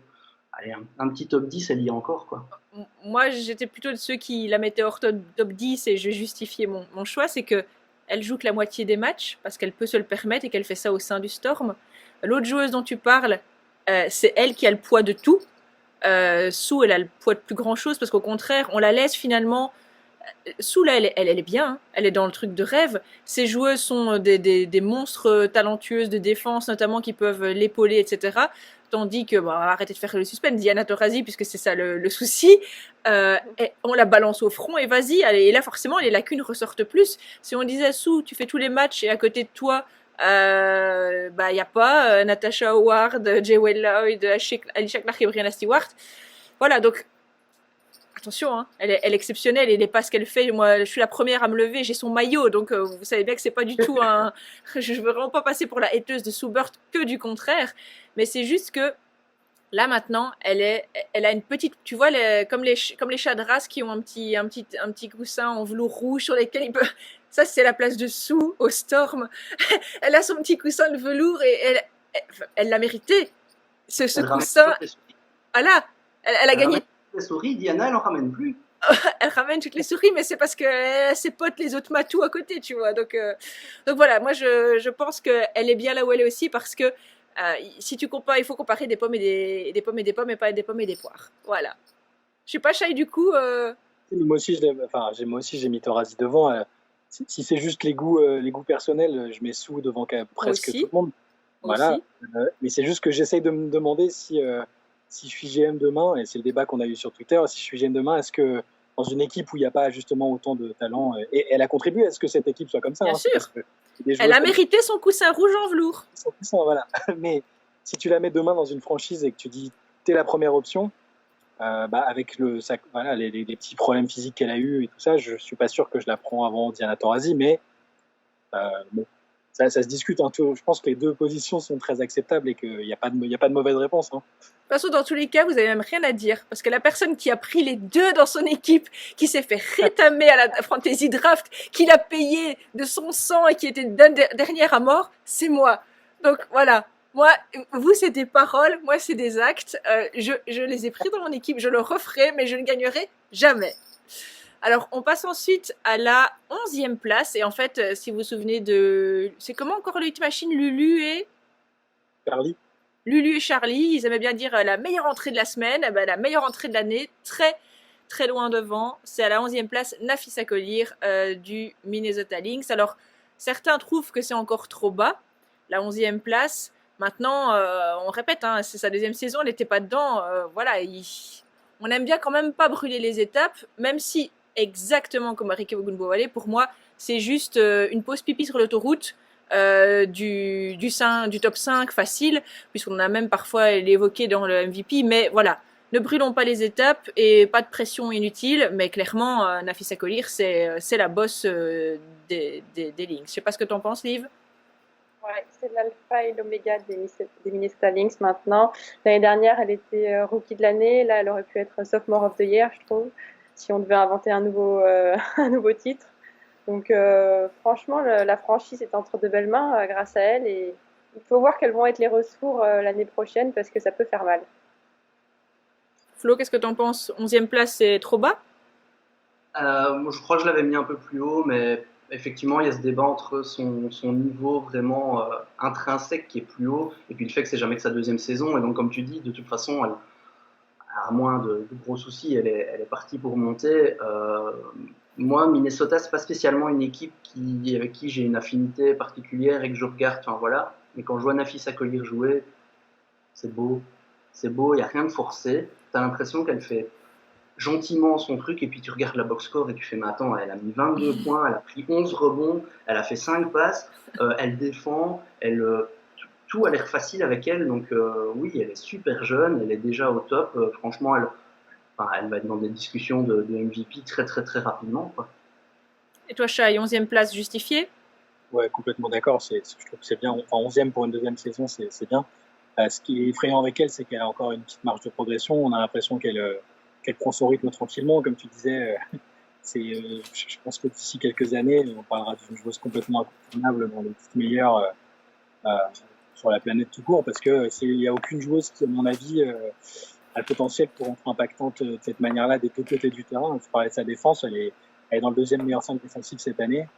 Allez, un petit top 10, elle y est encore, quoi. Moi, j'étais plutôt de ceux qui la mettaient hors top 10, et je vais justifier mon choix, c'est que elle joue que la moitié des matchs, parce qu'elle peut se le permettre et qu'elle fait ça au sein du Storm. L'autre joueuse dont tu parles, c'est elle qui a le poids de tout. Sue, elle a le poids de plus grand chose, parce qu'au contraire, on la laisse finalement... Sue, là, elle est bien, hein. Elle est dans le truc de rêve. Ces joueuses sont des monstres talentueuses de défense, notamment, qui peuvent l'épauler, etc. Tandis que, arrêtez de faire le suspense, Diana Taurasi, puisque c'est ça le souci, on la balance au front et vas-y. Et là, forcément, les lacunes ressortent plus. Si on disait, Sue, tu fais tous les matchs et à côté de toi, y a pas Natasha Howard, Jay Lloyd, Alicia Clark et Brianna Stewart. Voilà, donc attention, hein, elle est exceptionnelle, et n'est pas ce qu'elle fait. Moi, je suis la première à me lever, j'ai son maillot, donc vous savez bien que c'est pas du tout un... Je veux vraiment pas passer pour la hateuse de Sue Bird, que du contraire. Mais c'est juste que là maintenant, elle a une petite, tu vois, comme les chats de race qui ont un petit coussin en velours rouge sur lesquels il peut... Ça, c'est la place de Sue au Storm. Elle a son petit coussin de velours, et elle l'a mérité. Ce coussin, voilà, elle a gagné. Les souris, Diana, elle en ramène plus. Elle ramène toutes les souris, mais c'est parce qu'elle a ses potes, les autres matous à côté, tu vois. Donc voilà, moi je pense qu'elle est bien là où elle est aussi, parce que si tu compares, il faut comparer des pommes et des pommes et des pommes, et pas des pommes et des poires. Voilà. Je suis pas shy du coup. Moi aussi, j'ai mis Taurasi devant. Si c'est juste les goûts personnels, je mets Sue devant presque tout le monde. Voilà. Mais c'est juste que j'essaye de me demander si je suis GM demain, et c'est le débat qu'on a eu sur Twitter, si je suis GM demain, est-ce que dans une équipe où il n'y a pas justement autant de talent, et elle a contribué à ce que cette équipe soit comme ça, Bien sûr. Elle a mérité son coussin rouge en velours. Son coussin, voilà. Mais si tu la mets demain dans une franchise et que tu dis t'es la première option, avec les petits problèmes physiques qu'elle a eu et tout ça, je suis pas sûr que je la prends avant Diana Taurasi, mais bon, ça se discute un peu. Je pense que les deux positions sont très acceptables et qu'il n'y a pas de mauvaise réponse. Hein. De toute façon, dans tous les cas, vous avez même rien à dire. Parce que la personne qui a pris les deux dans son équipe, qui s'est fait rétamer à la Fantasy Draft, qui l'a payé de son sang et qui était dernière à mort, c'est moi. Donc voilà. Moi, vous, c'est des paroles, moi, c'est des actes. Je les ai pris dans mon équipe, je le referai, mais je ne gagnerai jamais. Alors, on passe ensuite à la 11e place. Et en fait, si vous vous souvenez de... C'est comment encore le Hit Machine, Lulu et... Charlie. Lulu et Charlie, ils aimaient bien dire la meilleure entrée de la semaine, la meilleure entrée de l'année, très très loin devant. C'est à la 11e place Nafisa Collier du Minnesota Lynx. Alors, certains trouvent que c'est encore trop bas, la 11e place. Maintenant, on répète, hein, c'est sa deuxième saison, elle n'était pas dedans. Voilà, on aime bien quand même pas brûler les étapes, même si, exactement comme Ricky Ogunbowale, pour moi, c'est juste une pause pipi sur l'autoroute. Du top 5 facile, puisqu'on a même parfois l'évoqué dans le MVP, mais voilà, ne brûlons pas les étapes et pas de pression inutile, mais clairement, Nafisa Collier, c'est la boss des Lynx. Je sais pas ce que tu en penses, Liv. Ouais, c'est l'alpha et l'oméga des Minnesota Lynx maintenant. L'année dernière, elle était rookie de l'année, là, elle aurait pu être sophomore of the year, je trouve, si on devait inventer un nouveau titre. Donc franchement, la franchise est entre de belles mains grâce à elle et il faut voir quels vont être les retours l'année prochaine parce que ça peut faire mal. Flo, qu'est-ce que tu en penses? 11e place, c'est trop bas? Moi, je crois que je l'avais mis un peu plus haut, mais effectivement, il y a ce débat entre son niveau vraiment intrinsèque qui est plus haut et puis le fait que c'est jamais que sa deuxième saison. Et donc, comme tu dis, de toute façon, à moins de gros soucis, elle est partie pour monter. Moi, Minnesota, c'est pas spécialement une équipe avec qui j'ai une affinité particulière et que je regarde. Enfin voilà. Mais quand je vois Nafisa Collier jouer, c'est beau, il y a rien de forcé. T'as l'impression qu'elle fait gentiment son truc et puis tu regardes la box score et tu fais mais attends, elle a mis 22 points, elle a pris 11 rebonds, elle a fait 5 passes, elle défend, tout a l'air facile avec elle. Donc oui, elle est super jeune, elle est déjà au top. Franchement, elle va être dans des discussions de MVP très très très rapidement, quoi. Et toi, Chai, 11e place justifiée? Ouais, complètement d'accord. Je trouve que c'est bien. Enfin, 11e pour une deuxième saison, c'est bien. Ce qui est effrayant avec elle, c'est qu'elle a encore une petite marge de progression. On a l'impression qu'elle prend son rythme tranquillement. Comme tu disais, je pense que d'ici quelques années, on parlera d'une joueuse complètement incontournable dans les petites meilleures sur la planète tout court, parce que il n'y a aucune joueuse qui, à mon avis, a le potentiel pour être impactante de cette manière-là des deux côtés du terrain. Tu parlais de sa défense, elle est dans le deuxième meilleur 5 défensif cette année.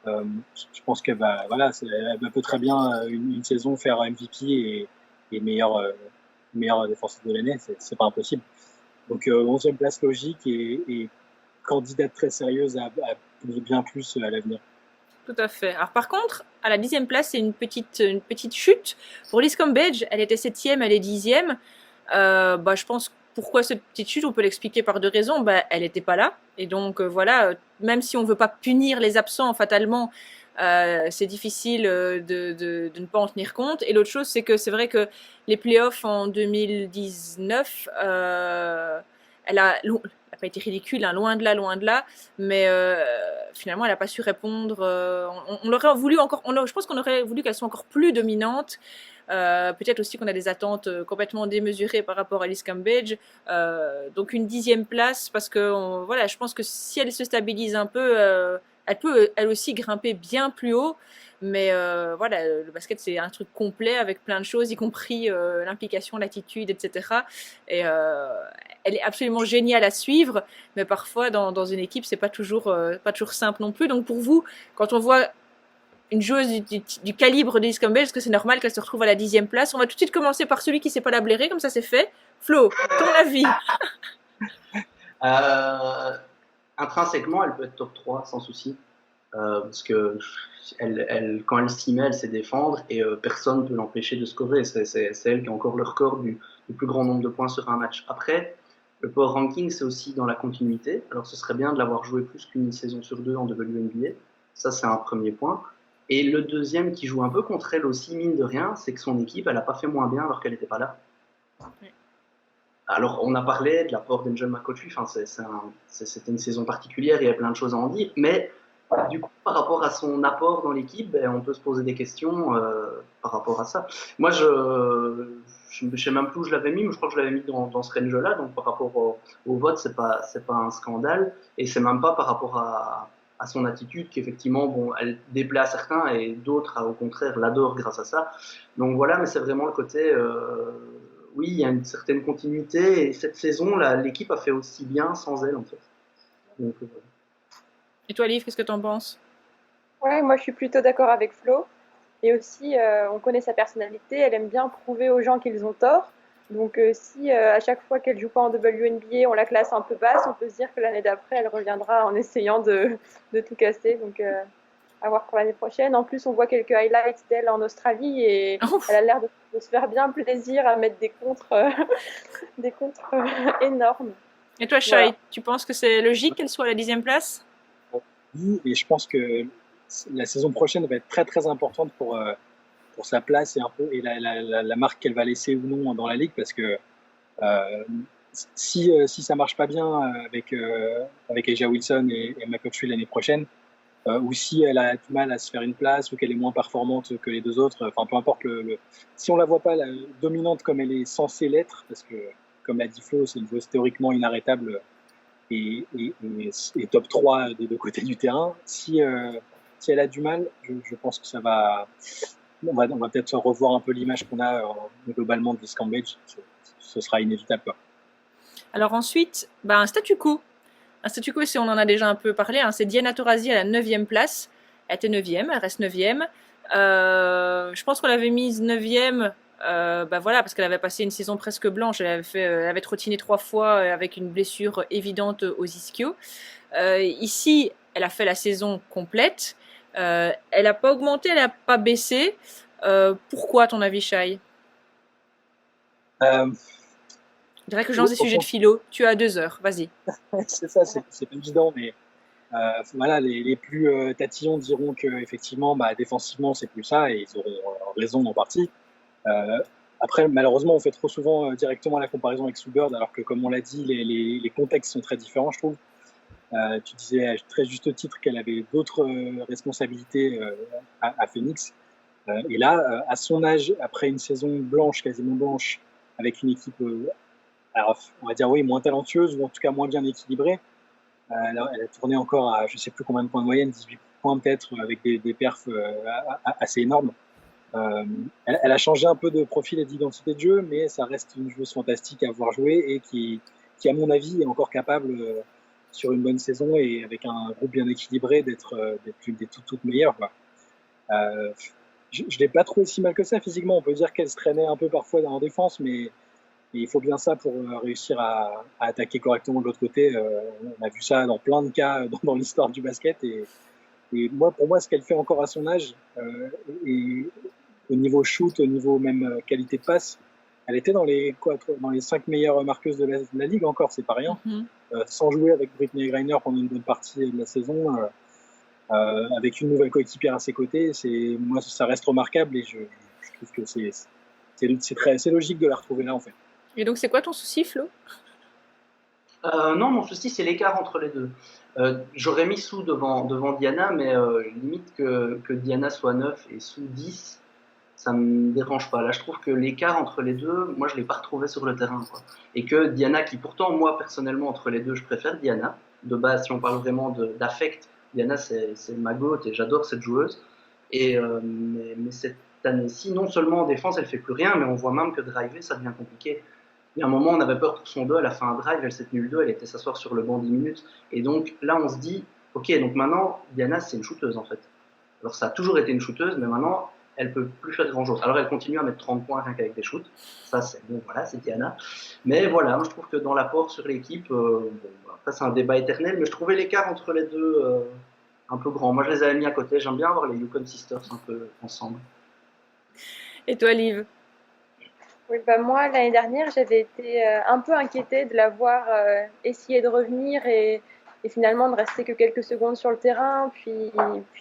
Je pense qu'elle elle peut très bien une saison faire MVP et meilleur défensif de l'année, c'est pas impossible. Donc 11e place logique et candidate très sérieuse à bien plus à l'avenir. Tout à fait. Alors par contre, à la 10e place, c'est une petite chute. Pour Liz Cambage, elle était 7e, elle est 10e. Je pense pourquoi cette petite chute, on peut l'expliquer par deux raisons. Elle n'était pas là. Et donc voilà, même si on ne veut pas punir les absents fatalement, c'est difficile de ne pas en tenir compte. Et l'autre chose, c'est que c'est vrai que les playoffs en 2019, elle n'a pas été ridicule, hein, loin de là, mais finalement elle n'a pas su répondre. On aurait voulu je pense qu'on aurait voulu qu'elle soit encore plus dominante. Peut-être aussi qu'on a des attentes complètement démesurées par rapport à Liz Cambage. Donc une 10e place, parce que je pense que si elle se stabilise un peu, elle peut elle aussi grimper bien plus haut. Mais le basket, c'est un truc complet avec plein de choses, y compris l'implication, l'attitude, etc. Et elle est absolument géniale à suivre, mais parfois dans une équipe, c'est pas toujours simple non plus. Donc pour vous, quand on voit une joueuse du calibre de Liz Cambage, est-ce que c'est normal qu'elle se retrouve à la 10e place? On va tout de suite commencer par celui qui ne sait pas la blairer, comme ça c'est fait. Flo, ton avis? Intrinsèquement, elle peut être top 3 sans souci. Parce que quand elle s'y met, elle sait défendre et personne ne peut l'empêcher de scorer. C'est elle qui a encore le record du plus grand nombre de points sur un match. Après, le power ranking, c'est aussi dans la continuité. Alors, ce serait bien de l'avoir joué plus qu'une saison sur deux en WNBA. Ça, c'est un premier point. Et le deuxième qui joue un peu contre elle aussi, mine de rien, c'est que son équipe, elle n'a pas fait moins bien alors qu'elle n'était pas là. Oui. Alors, on a parlé de l'apport d'Angel McCoughtry, c'était une saison particulière, il y a plein de choses à en dire, mais du coup, par rapport à son apport dans l'équipe, on peut se poser des questions par rapport à ça. Moi, je ne sais même plus où je l'avais mis, mais je crois que je l'avais mis dans ce range-là, donc par rapport au vote, c'est pas un scandale, et c'est même pas par rapport à son attitude qu'effectivement, bon, elle déplaît à certains et d'autres, au contraire, l'adorent grâce à ça. Donc voilà, mais c'est vraiment le côté, oui, il y a une certaine continuité, et cette saison, l'équipe a fait aussi bien sans elle, en fait. Donc, voilà. Et toi, Liv, qu'est-ce que t'en penses? Ouais, moi je suis plutôt d'accord avec Flo. Et aussi, on connaît sa personnalité, elle aime bien prouver aux gens qu'ils ont tort. Donc si à chaque fois qu'elle joue pas en WNBA, on la classe un peu basse, on peut se dire que l'année d'après, elle reviendra en essayant de tout casser. Donc à voir pour l'année prochaine. En plus, on voit quelques highlights d'elle en Australie et elle a l'air de se faire bien plaisir à mettre des contres, des contres énormes. Et toi, Shai, Voilà. tu penses que c'est logique qu'elle soit à la 10e place? Oui, et je pense que la saison prochaine va être très très importante pour sa place et un peu et la marque qu'elle va laisser ou non dans la ligue, parce que si ça marche pas bien avec Aja Wilson et McCoughtry l'année prochaine, ou si elle a du mal à se faire une place ou qu'elle est moins performante que les deux autres, enfin peu importe si on la voit pas dominante comme elle est censée l'être, parce que comme l'a dit Flo, c'est une joueuse théoriquement inarrêtable et top 3 des deux côtés du terrain. Si elle a du mal, je pense que on va peut-être revoir un peu l'image qu'on a globalement de Liz Cambage. Ce sera inévitable, quoi. Alors ensuite, un statu quo. Un statu quo, si on en a déjà un peu parlé, hein, c'est Diana Taurasi à la 9e place. Elle était 9e, elle reste 9e. Je pense qu'on l'avait mise 9e, voilà, parce qu'elle avait passé une saison presque blanche. Elle avait trottiné 3 fois avec une blessure évidente aux ischio. Ici, elle a fait la saison complète. Elle n'a pas augmenté, elle n'a pas baissé. Pourquoi, à ton avis, Shai? Euh, Je dirais que j'en ai sujet de philo. Tu as 2 heures, vas-y. c'est ça, c'est pas évident, mais voilà, les plus tatillons diront que effectivement, défensivement, c'est plus ça, et ils auront raison en partie. Après, malheureusement, on fait trop souvent directement la comparaison avec Sue Bird, alors que, comme on l'a dit, les contextes sont très différents, je trouve. Tu disais à très juste titre qu'elle avait d'autres responsabilités à Phoenix. Et là, à son âge, après une saison blanche, quasiment blanche, avec une équipe, alors, on va dire oui, moins talentueuse, ou en tout cas moins bien équilibrée, elle a tourné encore à je ne sais plus combien de points de moyenne, 18 points peut-être, avec des perfs assez énormes. Elle a changé un peu de profil et d'identité de jeu, mais ça reste une joueuse fantastique à voir jouer et qui à mon avis, est encore capable, sur une bonne saison et avec un groupe bien équilibré, d'être une des toutes meilleures, quoi. Je ne l'ai pas trouvé si mal que ça physiquement. On peut dire qu'elle se traînait un peu parfois en défense, mais il faut bien ça pour réussir à attaquer correctement de l'autre côté. On a vu ça dans plein de cas dans l'histoire du basket. Et pour moi, ce qu'elle fait encore à son âge, et au niveau shoot, au niveau même qualité de passe, elle était dans les 5 meilleures marqueuses de la ligue encore, c'est pas rien. Sans jouer avec Brittney Griner pendant une bonne partie de la saison, avec une nouvelle coéquipière à ses côtés, moi ça reste remarquable, et je trouve que c'est logique de la retrouver là, en fait. Et donc, c'est quoi ton souci, Flo? Non, mon souci, c'est l'écart entre les deux. J'aurais mis Sue devant Diana, mais limite que Diana soit 9 et Sue 10, ça me dérange pas. Là, je trouve que l'écart entre les deux, moi, je l'ai pas retrouvé sur le terrain, quoi. Et que Diana, qui pourtant, moi, personnellement, entre les deux, je préfère Diana. De base, si on parle vraiment d'affect, Diana, c'est ma goat et j'adore cette joueuse. Mais cette année-ci, non seulement en défense, elle fait plus rien, mais on voit même que driver, ça devient compliqué. Il y a un moment, on avait peur pour son dos, elle a fait un drive, elle s'est tenue le dos, elle était s'asseoir sur le banc 10 minutes. Et donc là, on se dit, ok, donc maintenant, Diana, c'est une shooteuse, en fait. Alors ça a toujours été une shooteuse, mais maintenant, elle peut plus faire grand chose. Alors elle continue à mettre 30 points rien qu'avec des shoots. Ça, c'est bon, voilà, c'est Diana. Mais voilà, moi je trouve que dans l'apport sur l'équipe, après c'est un débat éternel, mais je trouvais l'écart entre les deux un peu grand. Moi je les avais mis à côté, j'aime bien voir les Yukon Sisters un peu ensemble. Et toi, Liv? Oui, moi, l'année dernière, j'avais été un peu inquiétée de la voir essayer de revenir et et finalement ne rester que quelques secondes sur le terrain, puis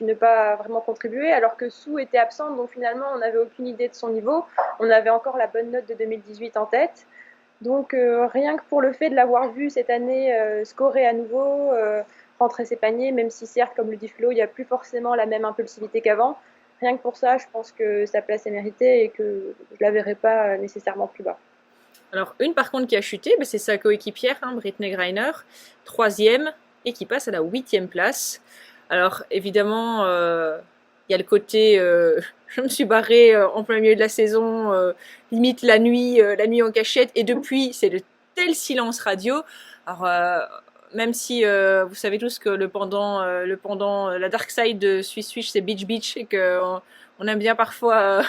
ne pas vraiment contribuer, alors que Sue était absente, donc finalement on n'avait aucune idée de son niveau. On avait encore la bonne note de 2018 en tête. Donc rien que pour le fait de l'avoir vu cette année scorer à nouveau, rentrer ses paniers, même si certes, comme le dit Flo, il n'y a plus forcément la même impulsivité qu'avant. Rien que pour ça, je pense que sa place est méritée et que je ne la verrai pas nécessairement plus bas. Alors, une par contre qui a chuté, c'est sa coéquipière, Brittney Griner, 3e, et qui passe à la 8e place. Alors, évidemment, il y a le côté je me suis barrée en plein milieu de la saison, limite la nuit en cachette, et depuis, c'est de tel silence radio. Alors, même si vous savez tous que le pendant, la dark side de Swiss Switch, c'est Beach Beach, et que on aime bien parfois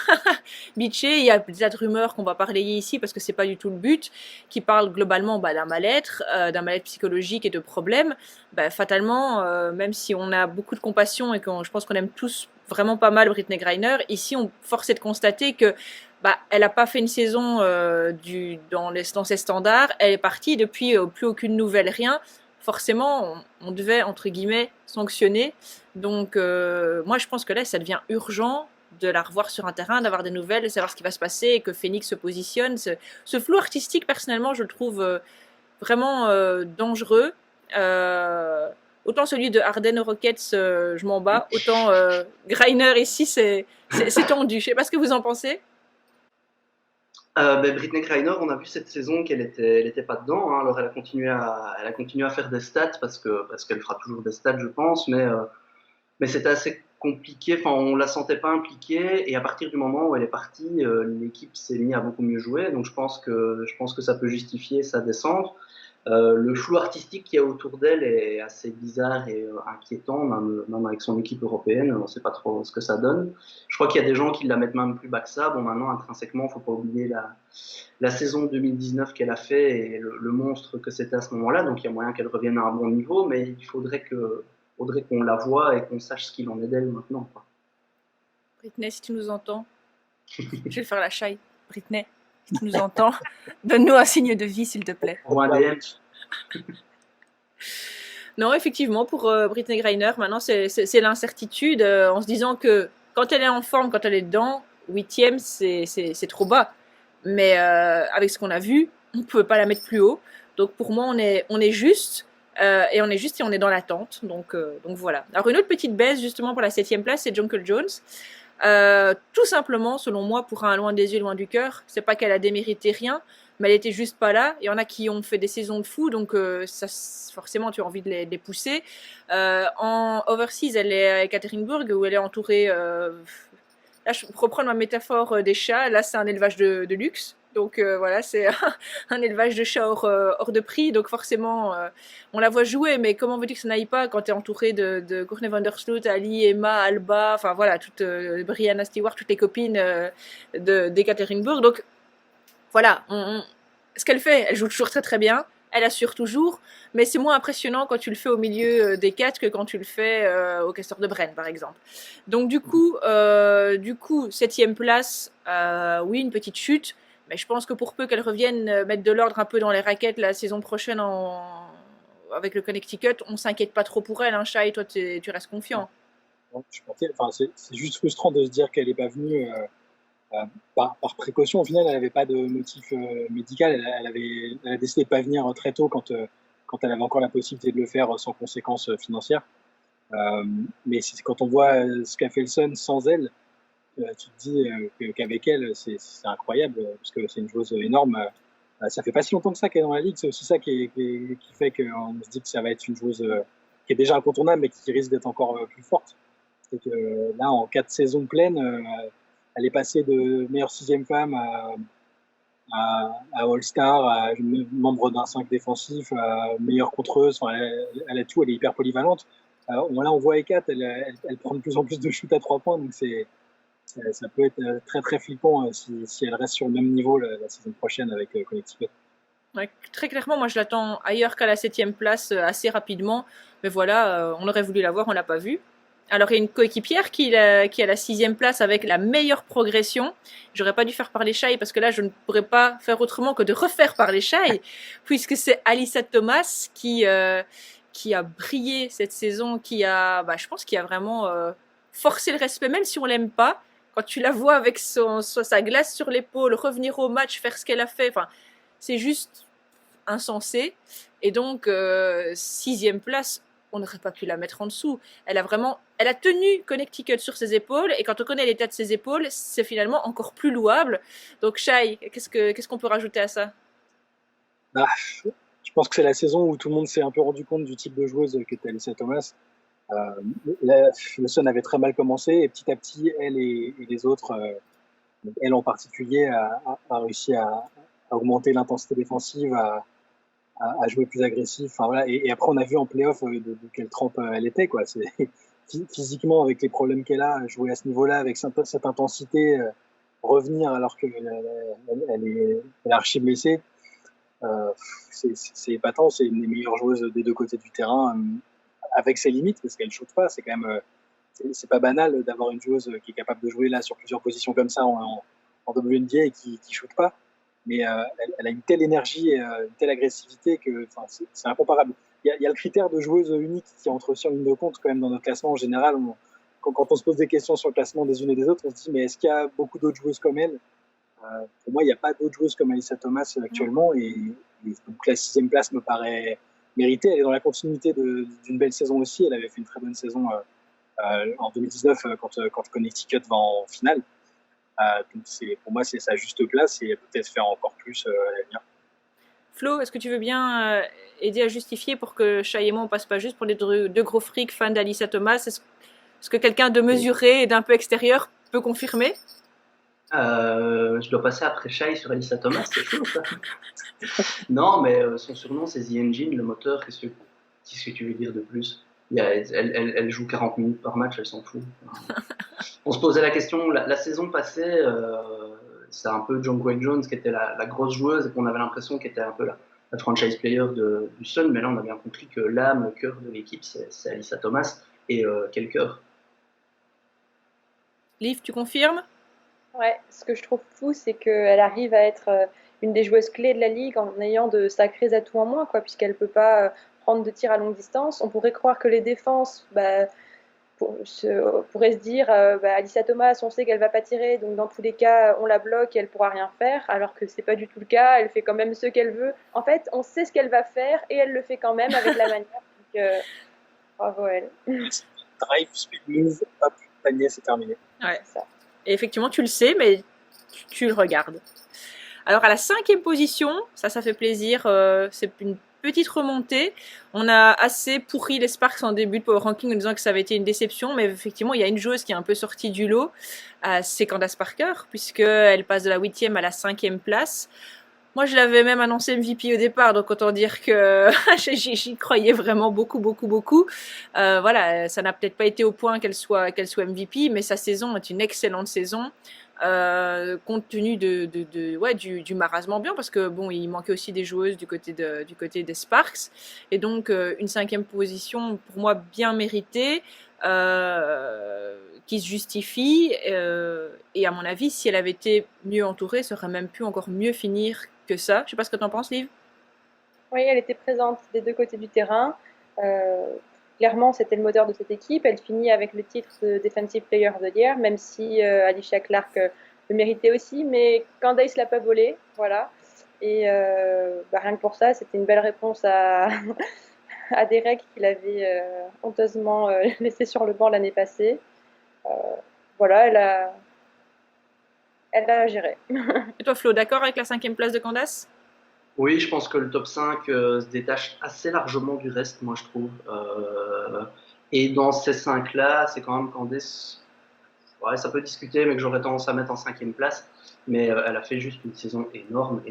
bitcher. Il y a des tas de rumeurs qu'on va parler ici parce que c'est pas du tout le but, qui parlent globalement d'un mal-être psychologique et de problèmes. Fatalement, même si on a beaucoup de compassion et que je pense qu'on aime tous vraiment pas mal Brittney Griner, ici on force est de constater que elle n'a pas fait une saison dans ses standards. Elle est partie depuis plus aucune nouvelle, rien. Forcément, on devait, entre guillemets, sanctionner. Donc, moi, je pense que là, ça devient urgent de la revoir sur un terrain, d'avoir des nouvelles, de savoir ce qui va se passer et que Phoenix se positionne. Ce flou artistique, personnellement, je le trouve vraiment dangereux. Autant celui de Harden aux Rockets, je m'en bats. Autant Griner ici, c'est tendu. Je sais pas ce que vous en pensez. Brittney Griner, on a vu cette saison qu'elle était pas dedans. Hein. Alors elle a continué à faire des stats parce qu'elle fera toujours des stats, je pense, mais c'était assez compliqué. Enfin, on la sentait pas impliquée. Et à partir du moment où elle est partie, l'équipe s'est mise à beaucoup mieux jouer. Donc je pense que ça peut justifier sa descente. Le flou artistique qu'il y a autour d'elle est assez bizarre et inquiétant, même avec son équipe européenne, on ne sait pas trop ce que ça donne. Je crois qu'il y a des gens qui la mettent même plus bas que ça. Bon, maintenant, intrinsèquement, il ne faut pas oublier la saison 2019 qu'elle a fait et le monstre que c'était à ce moment-là. Donc, il y a moyen qu'elle revienne à un bon niveau, mais il faudrait qu'on la voie et qu'on sache ce qu'il en est d'elle maintenant, quoi. Brittney, si tu nous entends, je vais faire la chaille. Brittney, si tu nous entends, donne-nous un signe de vie, s'il te plaît. Ou un DM. Non, effectivement, pour Brittney Griner, maintenant, c'est l'incertitude, en se disant que quand elle est en forme, quand elle est dedans, 8e, c'est trop bas. Mais avec ce qu'on a vu, on ne peut pas la mettre plus haut. Donc pour moi, on est juste. Et on est dans l'attente. Donc voilà. Alors une autre petite baisse, justement, pour la 7e place, c'est Jonquel Jones. Tout simplement, selon moi, pour un loin des yeux, loin du cœur, c'est pas qu'elle a démérité rien, mais elle était juste pas là. Il y en a qui ont fait des saisons de fou, donc ça, forcément, tu as envie de les pousser. En overseas, elle est à Ekaterinbourg, où elle est entourée. Là, je reprends ma métaphore des chats. Là, c'est un élevage de luxe. Donc voilà, c'est un élevage de chats hors de prix. Donc forcément, on la voit jouer, mais comment veux-tu que ça n'aille pas quand tu es entouré de Courtney Vandersloot, Ali, Emma, Alba, enfin voilà, Brianna Stewart, toutes les copines d'Ekaterinbourg. Donc voilà, ce qu'elle fait, elle joue toujours très très bien, elle assure toujours, mais c'est moins impressionnant quand tu le fais au milieu des quatre que quand tu le fais au Castor de Brenne, par exemple. Donc du coup 7e place, oui, une petite chute. Mais je pense que pour peu qu'elle revienne mettre de l'ordre un peu dans les raquettes la saison prochaine avec le Connecticut, on s'inquiète pas trop pour elle, hein, Shai, toi tu restes confiant. C'est juste frustrant de se dire qu'elle n'est pas venue par précaution. Au final, elle n'avait pas de motif médical, elle a décidé de pas venir très tôt quand elle avait encore la possibilité de le faire sans conséquences financières. Mais quand on voit ce qu'a fait le Sun sans elle, tu te dis qu'avec elle, c'est incroyable, parce que c'est une joueuse énorme. Ça fait pas si longtemps que ça qu'elle est dans la ligue, c'est aussi ça qui fait qu'on se dit que ça va être une joueuse qui est déjà incontournable, mais qui risque d'être encore plus forte. C'est que là, en 4 saisons pleines, elle est passée de meilleure 6e femme à All-Star, à membre d'un 5 défensif, à meilleure contreuse. Enfin, elle a tout, elle est hyper polyvalente. Là, on voit Ekat, elle prend de plus en plus de shoot à 3 points, donc ça peut être très très flippant si elle reste sur le même niveau la saison prochaine avec Connecticut. Ouais, très clairement, moi je l'attends ailleurs qu'à la 7e place assez rapidement. Mais voilà, on aurait voulu la voir, on l'a pas vue. Alors il y a une coéquipière qui a la 6e place avec la meilleure progression. J'aurais pas dû faire parler Shai parce que là je ne pourrais pas faire autrement que de refaire parler Shai, puisque c'est Alyssa Thomas qui qui a brillé cette saison, je pense, qui a vraiment forcé le respect, même si on l'aime pas. Quand tu la vois avec sa glace sur l'épaule, revenir au match, faire ce qu'elle a fait, enfin, c'est juste insensé. Et donc, 6e place, on n'aurait pas pu la mettre en dessous. Elle a tenu Connecticut sur ses épaules, et quand on connaît l'état de ses épaules, c'est finalement encore plus louable. Donc, Shai, qu'est-ce qu'on peut rajouter à ça? Bah, je pense que c'est la saison où tout le monde s'est un peu rendu compte du type de joueuse qu'était Alyssa Thomas. Le Sun avait très mal commencé, et petit à petit, elle et les autres, elle en particulier, a réussi à augmenter l'intensité défensive, à jouer plus agressif. Enfin, voilà. Et après, on a vu en playoff de quelle trempe elle était, quoi. Physiquement, avec les problèmes qu'elle a, jouer à ce niveau-là, avec cette intensité, revenir alors qu'elle est archi blessée, c'est épatant. C'est une des meilleures joueuses des deux côtés du terrain, avec ses limites, parce qu'elle ne shoot pas. C'est quand même, c'est pas banal d'avoir une joueuse qui est capable de jouer là sur plusieurs positions comme ça en WNBA et qui ne shoot pas. Mais elle a une telle énergie et une telle agressivité que c'est incomparable. Il y a le critère de joueuse unique qui entre aussi en ligne de compte quand même dans notre classement en général. Quand on se pose des questions sur le classement des unes et des autres, on se dit mais est-ce qu'il y a beaucoup d'autres joueuses comme elle? Pour moi, il n'y a pas d'autres joueuses comme Alyssa Thomas actuellement, et donc la 6e place me paraît méritée. Elle est dans la continuité d'une belle saison aussi. Elle avait fait une très bonne saison en 2019 quand Connecticut va en finale. Donc pour moi, c'est sa juste place, et peut-être faire encore plus à l'avenir. Flo, est-ce que tu veux bien aider à justifier pour que Shai et moi on passe pas juste pour les deux gros frics fans d'Alyssa Thomas? Est-ce que quelqu'un de mesuré et d'un peu extérieur peut confirmer? Je dois passer après Shai sur Alyssa Thomas, c'est chaud ça. Non, mais son surnom c'est The Engine, le moteur. Qu'est-ce que tu veux dire de plus? Elle joue 40 minutes par match, elle s'en fout. On se posait la question, la saison passée, c'est un peu John Quake Jones qui était la grosse joueuse et qu'on avait l'impression qu'elle était un peu la franchise player du Sun, mais là on a bien compris que l'âme, le cœur de l'équipe, c'est Alyssa Thomas, et quel cœur. Liv, tu confirmes? Ouais, ce que je trouve fou, c'est qu'elle arrive à être une des joueuses clés de la ligue en ayant de sacrés atouts en moins, quoi, puisqu'elle ne peut pas prendre de tir à longue distance. On pourrait croire que les défenses pourraient se dire Alyssa Thomas, on sait qu'elle va pas tirer, donc dans tous les cas, on la bloque et elle pourra rien faire, alors que c'est pas du tout le cas. Elle fait quand même ce qu'elle veut. En fait, on sait ce qu'elle va faire et elle le fait quand même avec la manière. Donc, bravo elle. Drive, speed move, hop, panier, c'est terminé. Ouais. C'est ça. Et effectivement, tu le sais, mais tu le regardes. Alors, à la 5e position, ça fait plaisir. C'est une petite remontée. On a assez pourri les Sparks en début de Power Ranking en disant que ça avait été une déception, mais effectivement, il y a une joueuse qui est un peu sortie du lot. C'est Candace Parker, puisqu'elle passe de la 8e à la 5e place. Moi, je l'avais même annoncé MVP au départ, donc autant dire que j'y croyais vraiment beaucoup. Voilà, ça n'a peut-être pas été au point qu'elle soit MVP, mais sa saison est une excellente saison, compte tenu du marasme ambiant, parce que bon, il manquait aussi des joueuses du côté des Sparks, et donc une 5e position pour moi bien méritée. Qui se justifie, et à mon avis, si elle avait été mieux entourée, ça aurait même pu encore mieux finir que ça. Je sais pas ce que tu en penses, Liv. Oui, elle était présente des deux côtés du terrain. Clairement, c'était le moteur de cette équipe. Elle finit avec le titre de Defensive Player of the Year, même si Alicia Clark le méritait aussi. Mais Candace l'a pas volé, voilà. Et rien que pour ça, c'était une belle réponse à Derek qu'il avait honteusement laissé sur le banc l'année passée. Voilà, elle a géré. Et toi, Flo, d'accord avec la 5e place de Candace? Oui, je pense que le top 5 se détache assez largement du reste, moi je trouve. Et dans ces 5-là, c'est quand même Candace, ouais, ça peut discuter, mais que j'aurais tendance à mettre en 5e place. Mais elle a fait juste une saison énorme.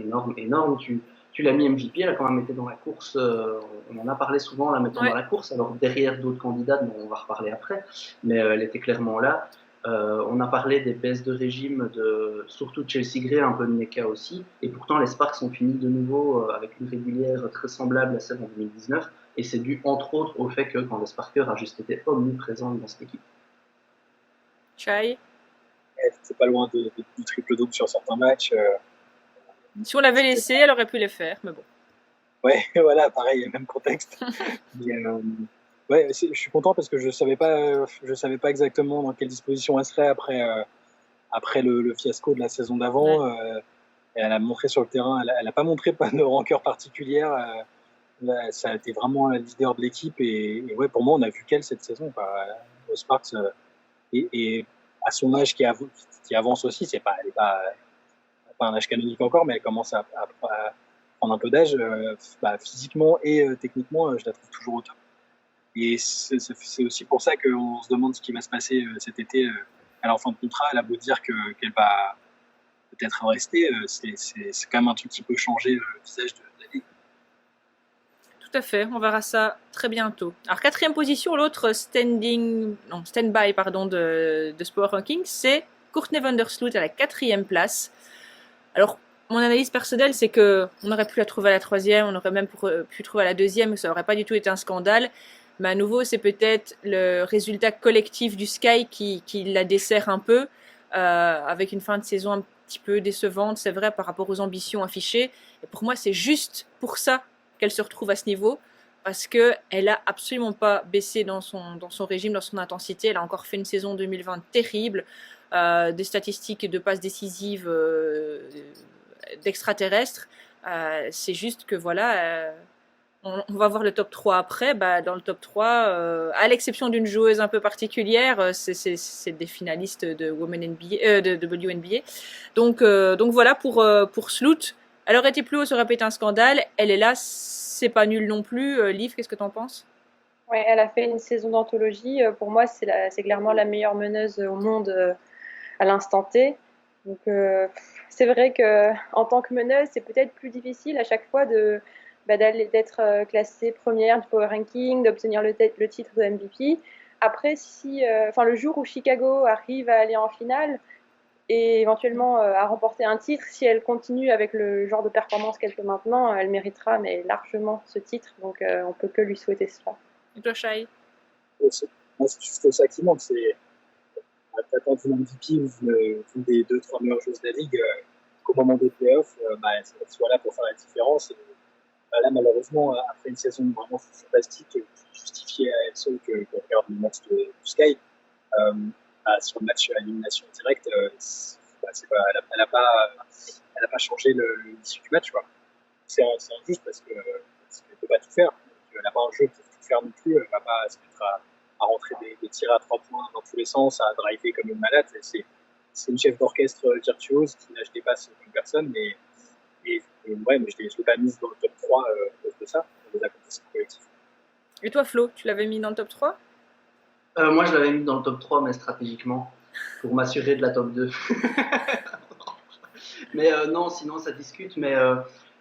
Tu l'as mis MVP, elle a quand même été dans la course. On en a parlé souvent, la mettant dans la course. Alors derrière d'autres candidates, on va reparler après, mais elle était clairement là. On a parlé des baisses de régime, surtout de Chelsea Gray, un peu de Neka aussi, et pourtant les Sparks ont fini de nouveau avec une régulière très semblable à celle en 2019, et c'est dû entre autres au fait que Candace Parker a juste été omniprésente dans cette équipe. Shai, c'est pas loin du triple-double sur certains matchs. si on l'avait laissé, elle aurait pu les faire, mais bon. Ouais, voilà, pareil, même contexte. Mais, ouais, je suis content parce que je savais pas exactement dans quelle disposition elle serait après le fiasco de la saison d'avant. Et elle a montré sur le terrain, elle a pas montré pas de rancœur particulière. Ça a été vraiment la leader de l'équipe et ouais, pour moi, on a vu qu'elle cette saison, quoi, aux Sparks. Et à son âge qui avance aussi, elle est pas un âge canonique encore, mais elle commence à prendre un peu d'âge. Physiquement et techniquement, je la trouve toujours au top. Et c'est aussi pour ça qu'on se demande ce qui va se passer cet été. Elle est en fin de contrat, elle a beau dire qu'elle va peut-être rester, c'est quand même un truc qui peut changer le visage de la ligue. Tout à fait, on verra ça très bientôt. Alors, quatrième position, l'autre stand-by de ce Power Ranking, c'est Courtney Vandersloot à la 4e place. Alors, mon analyse personnelle, c'est que on aurait pu la trouver à la 3e, on aurait même pu trouver à la 2e, ça aurait pas du tout été un scandale. Mais à nouveau, c'est peut-être le résultat collectif du Sky qui la dessert un peu, avec une fin de saison un petit peu décevante, c'est vrai, par rapport aux ambitions affichées. Et pour moi, c'est juste pour ça qu'elle se retrouve à ce niveau, parce qu'elle a absolument pas baissé dans son régime, dans son intensité. Elle a encore fait une saison 2020 terrible, des statistiques de passes décisives d'extraterrestres. C'est juste que voilà, on va voir le top 3 après. Dans le top 3, à l'exception d'une joueuse un peu particulière, c'est des finalistes de Women NBA, de WNBA. Donc voilà pour Sloot. Elle aurait été plus haut, ça aurait pas été un scandale. Elle est là, c'est pas nul non plus. Liv, qu'est-ce que t'en penses? Ouais, elle a fait une saison d'anthologie. Pour moi, c'est clairement la meilleure meneuse au monde à l'instant T. Donc, c'est vrai que en tant que meneuse, c'est peut-être plus difficile à chaque fois d'être classée première du Power Ranking, d'obtenir le titre de MVP. Après, le jour où Chicago arrive à aller en finale et éventuellement à remporter un titre, si elle continue avec le genre de performance qu'elle fait maintenant, elle méritera mais largement ce titre. Donc, on peut que lui souhaiter cela. Et toi, Shai? Moi, c'est juste ça qui manque, c'est t'attends une MVP ou une des 2-3 meilleures joueuses de la ligue qu'au moment des playoffs, elle soit là pour faire la différence. Et, là, malheureusement, après une saison vraiment fantastique qui justifiait à elle seule qu'on regarde le match du Sky, sur le match à élimination directe, elle n'a pas changé l'issue du match. Quoi. C'est injuste parce qu'elle ne peut pas tout faire. Elle n'a pas un jeu pour tout faire non plus. Elle ne va pas se mettre à rentrer des tirs à 3 points dans tous les sens, à driver comme une malade. C'est une chef d'orchestre virtuose qui je dépasse comme personne, mais je ne l'ai pas mise dans le top 3 de ça, des accomplissements collectifs. Et toi, Flo, tu l'avais mis dans le top 3? Moi, je l'avais mis dans le top 3, mais stratégiquement, pour m'assurer de la top 2. Mais non, sinon, ça discute, mais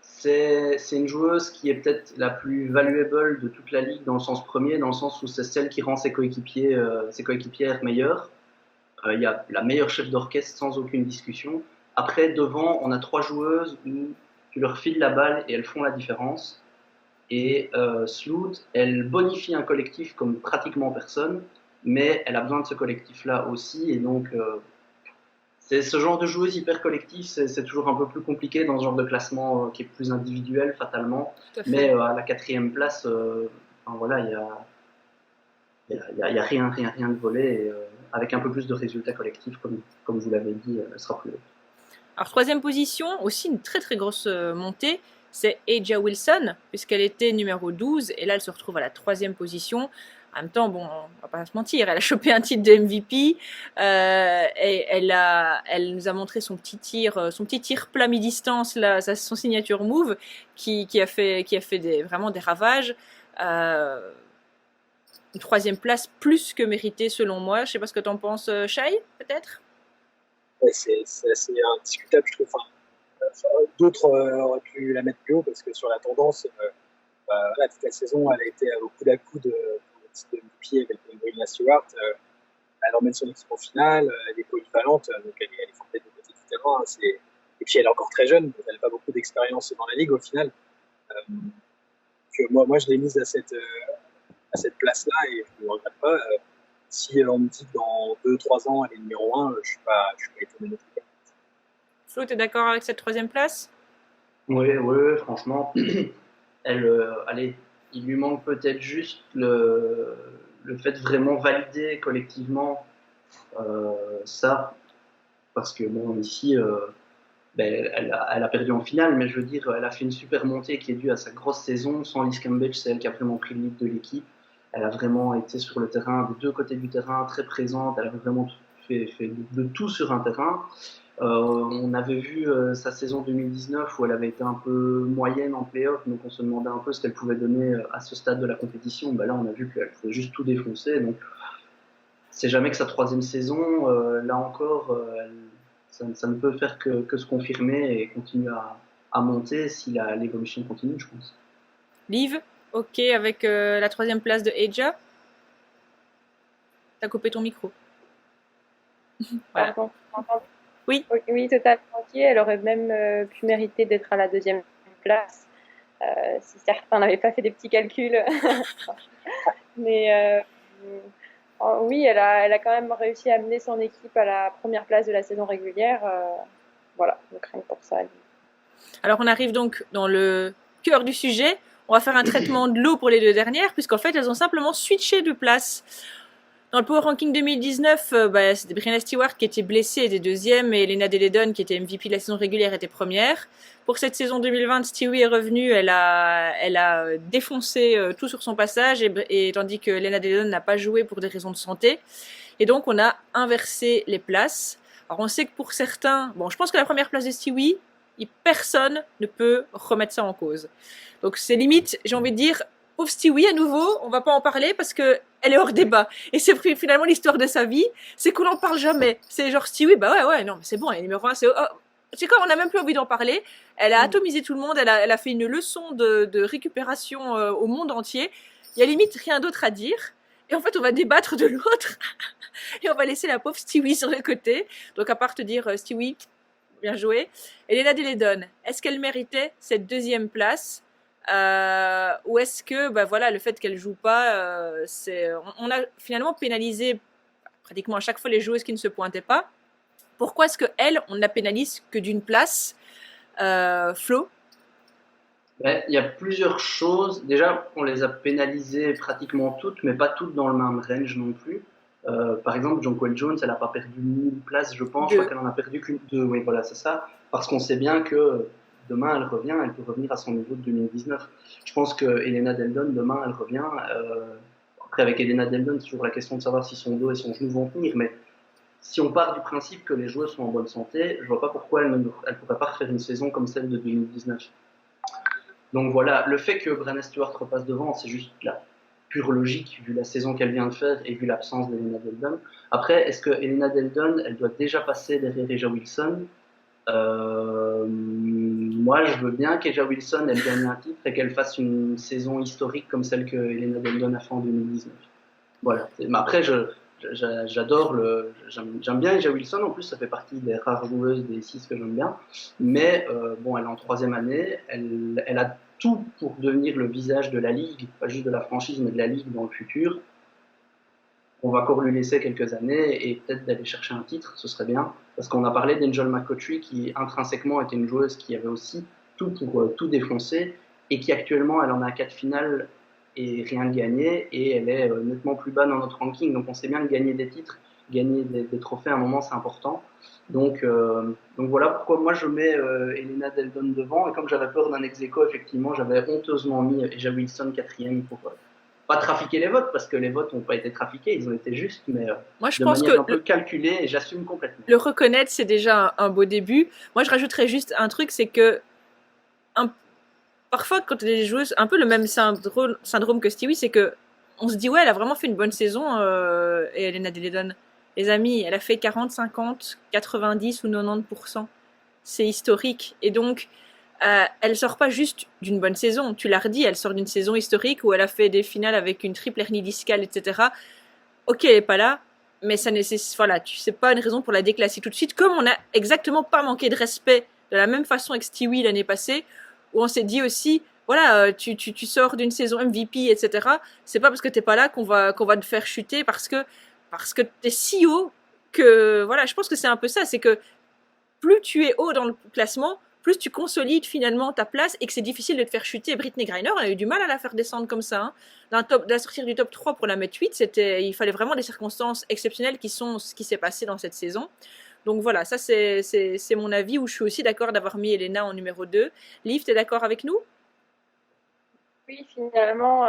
c'est une joueuse qui est peut-être la plus valuable de toute la ligue dans le sens premier, dans le sens où c'est celle qui rend ses coéquipières meilleures. Il y a la meilleure chef d'orchestre sans aucune discussion. Après, devant, on a 3 joueuses où tu leur files la balle et elles font la différence. Et Sloot, elle bonifie un collectif comme pratiquement personne, mais elle a besoin de ce collectif-là aussi. Et donc, c'est ce genre de joueuse hyper collectif, c'est toujours un peu plus compliqué dans ce genre de classement qui est plus individuel, fatalement. Mais à la 4e place, voilà, il y a rien de volé. Et, avec un peu plus de résultats collectifs, comme vous l'avez dit, elle sera plus haute. Alors, 3e position, aussi une très très grosse montée, c'est A'ja Wilson, puisqu'elle était numéro 12, et là elle se retrouve à la 3e position. En même temps, bon, on va pas se mentir, elle a chopé un titre de MVP, et elle nous a montré son petit tir plat mi-distance, là, son signature move, qui a fait vraiment des ravages. Une 3e place plus que méritée selon moi. Je sais pas ce que t'en penses, Shai, peut-être? Ouais, c'est assez indiscutable, je trouve. D'autres auraient pu la mettre plus haut parce que sur la tendance, toute la saison, elle a été au coude à coude pour le titre de MVP avec Brynja Stewart. Elle emmène son équipe en finale, elle est polyvalente, donc elle est forte de côté du terrain. Et puis elle est encore très jeune, donc elle n'a pas beaucoup d'expérience dans la ligue au final. Moi, je l'ai mise à cette place-là et je ne le regrette pas. Si on me dit que dans 2-3 ans elle est numéro 1, je ne suis pas étonné non plus. Flo, tu es d'accord avec cette 3e place? Oui, franchement. allez, il lui manque peut-être juste le fait de vraiment valider collectivement ça, parce que bon, ici, elle a perdu en finale, mais je veux dire, elle a fait une super montée qui est due à sa grosse saison. Sans Liz Cambage, c'est elle qui a vraiment pris le lead de l'équipe. Elle a vraiment été sur le terrain, des deux côtés du terrain, très présente. Elle a vraiment fait de tout sur un terrain. On avait vu sa saison 2019 où elle avait été un peu moyenne en play-off, donc on se demandait un peu ce qu'elle pouvait donner à ce stade de la compétition. Là, on a vu qu'elle pouvait juste tout défoncer. Donc, c'est jamais que sa troisième saison. Là encore, ça ne peut faire que se confirmer et continuer à monter si l'évolution continue, je pense. Liv, ok avec la troisième place de Eja. T'as coupé ton micro. Voilà. Pardon. Oui. Oui, totalement ok. Elle aurait même pu mériter d'être à la deuxième place si certains n'avaient pas fait des petits calculs. Mais oui, elle a quand même réussi à amener son équipe à la première place de la saison régulière. Voilà, donc rien que pour ça. Alors on arrive donc dans le cœur du sujet. On va faire un traitement de l'eau pour les deux dernières, puisqu'en fait elles ont simplement switché de place. Dans le Power Ranking 2019, c'était Brianna Stewart qui était blessée, était deuxième, et Elena Delle Donne, qui était MVP de la saison régulière, était première. Pour cette saison 2020, Stewie est revenue, elle a défoncé tout sur son passage, et tandis que Elena Delle Donne n'a pas joué pour des raisons de santé. Et donc, on a inversé les places. Alors, on sait que pour certains, je pense que la première place de Stewie, personne ne peut remettre ça en cause. Donc, c'est limite, j'ai envie de dire, pauvre Stewie, à nouveau, on va pas en parler parce que elle est hors débat. Et c'est finalement l'histoire de sa vie, c'est qu'on n'en parle jamais. C'est genre Stewie, non, mais c'est bon, elle est numéro 1, c'est quoi, on n'a même plus envie d'en parler. Elle a atomisé tout le monde, elle a fait une leçon de récupération au monde entier. Il y a limite rien d'autre à dire. Et en fait, on va débattre de l'autre. Et on va laisser la pauvre Stewie sur le côté. Donc, à part te dire, Stewie, bien joué. Elena Delle Donne, est-ce qu'elle méritait cette deuxième place ou est-ce que le fait qu'elle joue pas, on a finalement pénalisé pratiquement à chaque fois les joueuses qui ne se pointaient pas. Pourquoi est-ce que on ne la pénalise que d'une place, Flo? Il y a plusieurs choses. Déjà, on les a pénalisées pratiquement toutes, mais pas toutes dans le même range non plus. Par exemple, Jonquel Jones, elle n'a pas perdu 1000 places, je pense. Je crois qu'elle en a perdu qu'une. Deux, oui, voilà, c'est ça. Parce qu'on sait bien que demain, elle revient, elle peut revenir à son niveau de 2019. Je pense que Elena Delle Donne, demain, elle revient. Après, avec Elena Delle Donne, c'est toujours la question de savoir si son dos et son genou vont tenir. Mais si on part du principe que les joueuses sont en bonne santé, je ne vois pas pourquoi elle ne pourrait pas refaire une saison comme celle de 2019. Donc voilà, le fait que Brianna Stewart repasse devant, c'est juste la pure logique, vu la saison qu'elle vient de faire et vu l'absence d'Elena Delle Donne. Après, est-ce que Elena Delle Donne, elle doit déjà passer derrière Eja Wilson? Moi, je veux bien qu'Eja Wilson, elle gagne un titre et qu'elle fasse une saison historique comme celle que Elena Delle Donne a fait en 2019. Voilà. Mais après, j'aime bien Eja Wilson. En plus, ça fait partie des rares joueuses des 6 que j'aime bien. Mais elle est en 3e année. Elle a tout pour devenir le visage de la ligue, pas juste de la franchise, mais de la ligue dans le futur. On va encore lui laisser quelques années et peut-être d'aller chercher un titre, ce serait bien. Parce qu'on a parlé d'Angel McCoughtry qui intrinsèquement était une joueuse qui avait aussi tout pour tout défoncer et qui actuellement elle en a 4 finales et rien de gagné et elle est nettement plus bas dans notre ranking. Donc on sait bien que gagner des titres, gagner des trophées à un moment c'est important. Donc voilà pourquoi moi je mets Elena Delle Donne devant et comme j'avais peur d'un ex-aequo, effectivement j'avais honteusement mis Eja Wilson 4e pour pas trafiquer les votes parce que les votes n'ont pas été trafiqués, ils ont été justes, mais moi, je de pense manière que un peu calculée et j'assume complètement. Le reconnaître, c'est déjà un beau début. Moi, je rajouterais juste un truc, c'est que parfois, quand les joueuses, un peu le même syndrome que Stewie, c'est que on se dit, ouais, elle a vraiment fait une bonne saison, et Elena Delle Donne. Les amis, elle a fait 40, 50, 90 ou 90%. C'est historique. Et donc, elle sort pas juste d'une bonne saison. Tu l'as redit, elle sort d'une saison historique où elle a fait des finales avec une triple hernie discale, etc. Ok, elle est pas là, mais ça nécessite, c'est pas une raison pour la déclasser tout de suite, comme on a exactement pas manqué de respect de la même façon avec Stewie l'année passée, où on s'est dit aussi, tu sors d'une saison MVP, etc. C'est pas parce que t'es pas là qu'on va te faire chuter parce que t'es si haut que, je pense que c'est un peu ça, c'est que plus tu es haut dans le classement, plus tu consolides finalement ta place et que c'est difficile de te faire chuter. Brittney Griner, elle a eu du mal à la faire descendre comme ça. Hein. De la sortir du top 3 pour la mettre 8, il fallait vraiment des circonstances exceptionnelles qui sont ce qui s'est passé dans cette saison. Donc voilà, ça c'est mon avis où je suis aussi d'accord d'avoir mis Elena en numéro 2. Liv, tu es d'accord avec nous? Oui, finalement,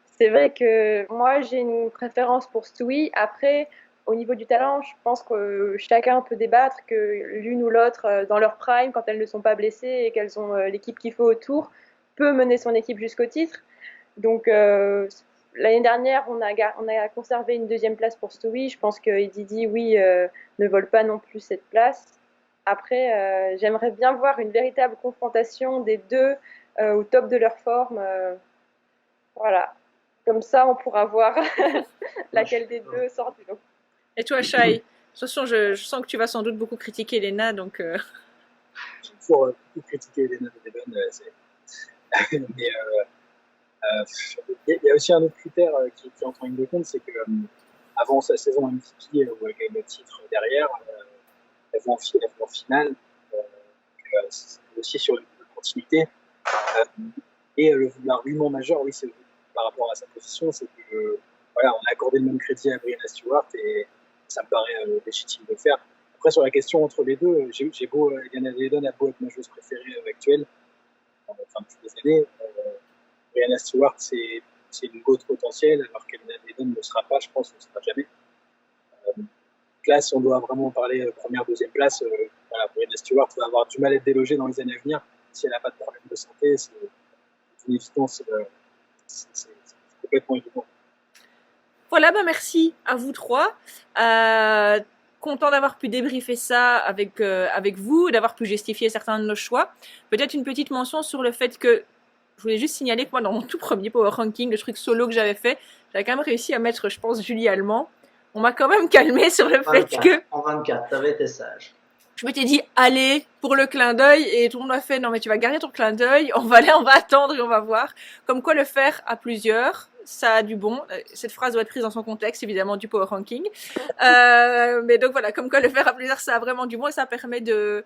c'est vrai que moi j'ai une préférence pour Stewie. Après, au niveau du talent, je pense que chacun peut débattre que l'une ou l'autre, dans leur prime, quand elles ne sont pas blessées et qu'elles ont l'équipe qu'il faut autour, peut mener son équipe jusqu'au titre. Donc l'année dernière, on a conservé une deuxième place pour Stewie. Je pense que Edidi, oui, ne vole pas non plus cette place. Après, j'aimerais bien voir une véritable confrontation des deux au top de leur forme. Voilà. Comme ça, on pourra voir laquelle des deux sort du lot. Et toi, Shai, attention, je sens que tu vas sans doute beaucoup critiquer Elena, donc... Pour beaucoup critiquer Elena de Devon, mais il y a aussi un autre critère qui entre en ligne de compte, c'est que avant sa saison MVP où elle gagne le titre derrière, elle va en finale, c'est aussi sur une continuité. Et l'argument majeur, oui, c'est par rapport à sa position, c'est que voilà, on a accordé le même crédit à Brianna Stewart et ça me paraît légitime de le faire. Après, sur la question entre les deux, j'ai beau, Eliana Davidon a beau être ma joueuse préférée actuelle, enfin depuis des années, Brianna Stewart, c'est une GOAT potentielle, alors qu'Eliana Davidon ne sera pas, je pense, ne sera jamais. Là, si on doit vraiment parler première, deuxième place, voilà, Brianna Stewart va avoir du mal à être délogée dans les années à venir. Si elle n'a pas de problème de santé, c'est une évidence, c'est complètement évident. Voilà, merci à vous trois. Content d'avoir pu débriefer ça avec vous, d'avoir pu justifier certains de nos choix. Peut-être une petite mention sur le fait que je voulais juste signaler que moi, dans mon tout premier Power Ranking, le truc solo que j'avais fait, j'avais quand même réussi à mettre, je pense, Julie Allemand. On m'a quand même calmé sur le 24, fait que... En 24, t'avais été sage. Je m'étais dit, allez, pour le clin d'œil, et tout le monde m'a fait, non mais tu vas garder ton clin d'œil, on va attendre et on va voir. Comme quoi le faire à plusieurs, ça a du bon. Cette phrase doit être prise dans son contexte, évidemment, du Power Ranking. Mais donc voilà, comme quoi le faire à plusieurs, ça a vraiment du bon et ça permet de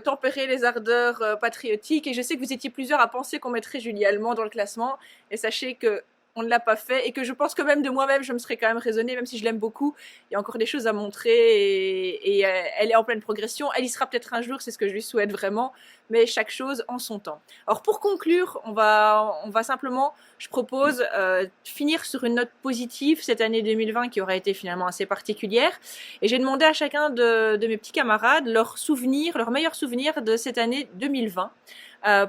tempérer les ardeurs patriotiques. Et je sais que vous étiez plusieurs à penser qu'on mettrait Julie Allemand dans le classement. Et sachez que on ne l'a pas fait et que je pense que même de moi-même, je me serais quand même raisonnée, même si je l'aime beaucoup. Il y a encore des choses à montrer et elle est en pleine progression. Elle y sera peut-être un jour, c'est ce que je lui souhaite vraiment, mais chaque chose en son temps. Alors pour conclure, on va simplement, je propose, finir sur une note positive cette année 2020 qui aura été finalement assez particulière. Et j'ai demandé à chacun de mes petits camarades leurs meilleurs souvenirs de cette année 2020.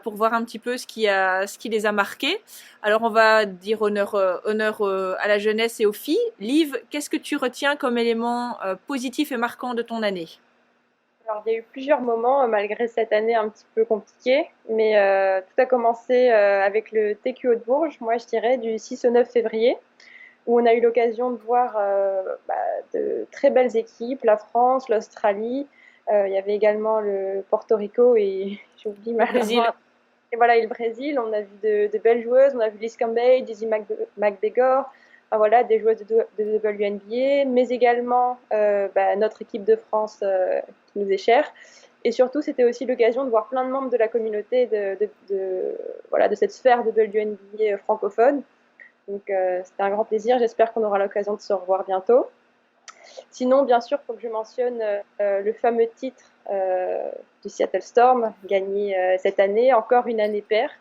Pour voir un petit peu ce qui les a marqués. Alors on va dire honneur à la jeunesse et aux filles. Liv, qu'est-ce que tu retiens comme élément positif et marquant de ton année? Alors il y a eu plusieurs moments malgré cette année un petit peu compliquée, mais tout a commencé avec le TQ Haute-Bourges, moi je dirais du 6 au 9 février, où on a eu l'occasion de voir de très belles équipes, la France, l'Australie. Il y avait également le Porto Rico et j'oublie Brésil. Et voilà, et le Brésil. On a vu de belles joueuses. On a vu Liz Campbell, Daisy McBegor, voilà, des joueuses de WNBA, mais également notre équipe de France qui nous est chère. Et surtout, c'était aussi l'occasion de voir plein de membres de la communauté de cette sphère de WNBA francophone. Donc c'était un grand plaisir. J'espère qu'on aura l'occasion de se revoir bientôt. Sinon, bien sûr, il faut que je mentionne le fameux titre du Seattle Storm, gagné cette année, encore une année paire.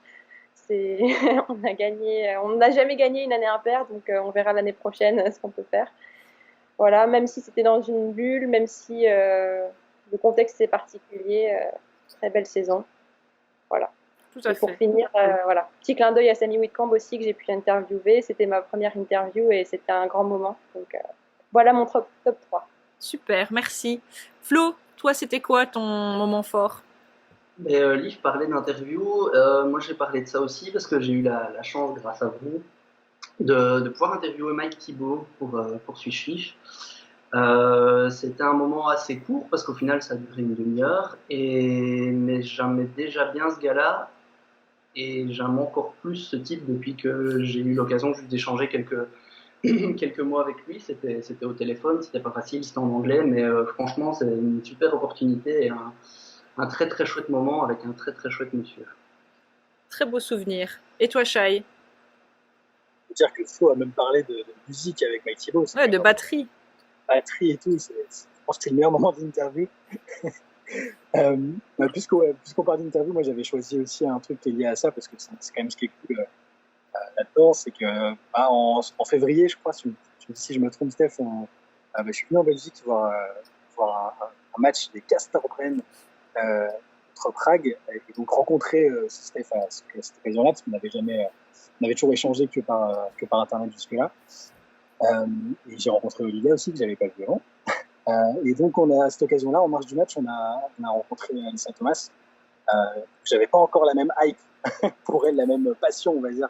On n'a jamais gagné une année impaire, donc on verra l'année prochaine ce qu'on peut faire. Voilà, même si c'était dans une bulle, même si le contexte est particulier, très belle saison. Voilà. Tout à fait. Pour finir, voilà, petit clin d'œil à Sammy Whitcomb aussi que j'ai pu interviewer. C'était ma première interview et c'était un grand moment. Donc voilà mon top 3. Super, merci. Flo, toi, c'était quoi ton moment fort? Liv parlait d'interview. Moi, j'ai parlé de ça aussi parce que j'ai eu la chance, grâce à vous, de pouvoir interviewer Mike Thibault pour Switch. C'était un moment assez court parce qu'au final, ça a duré une demi-heure. Mais j'aimais déjà bien ce gars-là. Et j'aime encore plus ce type depuis que j'ai eu l'occasion juste d'échanger quelques mois avec lui. C'était au téléphone, c'était pas facile, c'était en anglais, mais franchement c'est une super opportunité et un très très chouette moment avec un très très chouette monsieur. Très beau souvenir. Et toi, Shai? Dire que Flo a même parlé de musique avec Mike Thibault, c'est Ouais, quand de même batterie. batterie et tout, je pense que c'est le meilleur moment d'interview. Euh, puisqu'on parle d'interview, moi j'avais choisi aussi un truc qui est lié à ça, parce que c'est quand même ce qui est cool là-dedans, c'est que en février, je crois, si je me trompe, Steph, je suis venu en Belgique voir un match des Castor-Brenne euh, contre Prague, et donc rencontrer Steph à cette occasion-là, parce on avait toujours échangé que par Internet jusque-là. Et j'ai rencontré Olivia aussi, que j'avais pas vu avant. Et donc, à cette occasion-là, en marge du match, on a rencontré Alissa Thomas. J'avais pas encore la même hype pour elle, la même passion, on va dire.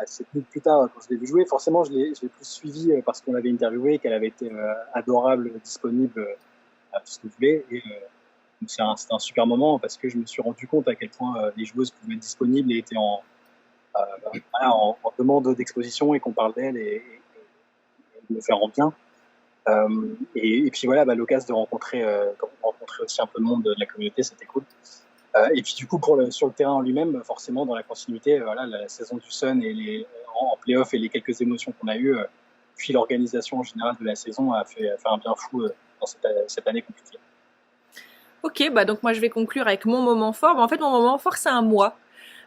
C'est plus tard, quand je l'ai vu jouer, forcément, je l'ai plus suivi parce qu'on l'avait interviewée, qu'elle avait été adorable, disponible, tout ce que vous voulez. Et c'était un super moment parce que je me suis rendu compte à quel point les joueuses pouvaient être disponibles et étaient en demande d'exposition et qu'on parle d'elles et de me faire en bien. Et puis voilà, l'occasion de rencontrer aussi un peu le monde de la communauté, c'était cool. Et puis du coup, sur le terrain en lui-même, forcément, dans la continuité, la saison du Sun en play-off et les quelques émotions qu'on a eues, puis l'organisation en général de la saison a fait un bien fou dans cette année compliquée. Ok, donc moi je vais conclure avec mon moment fort. En fait, mon moment fort, c'est un mois.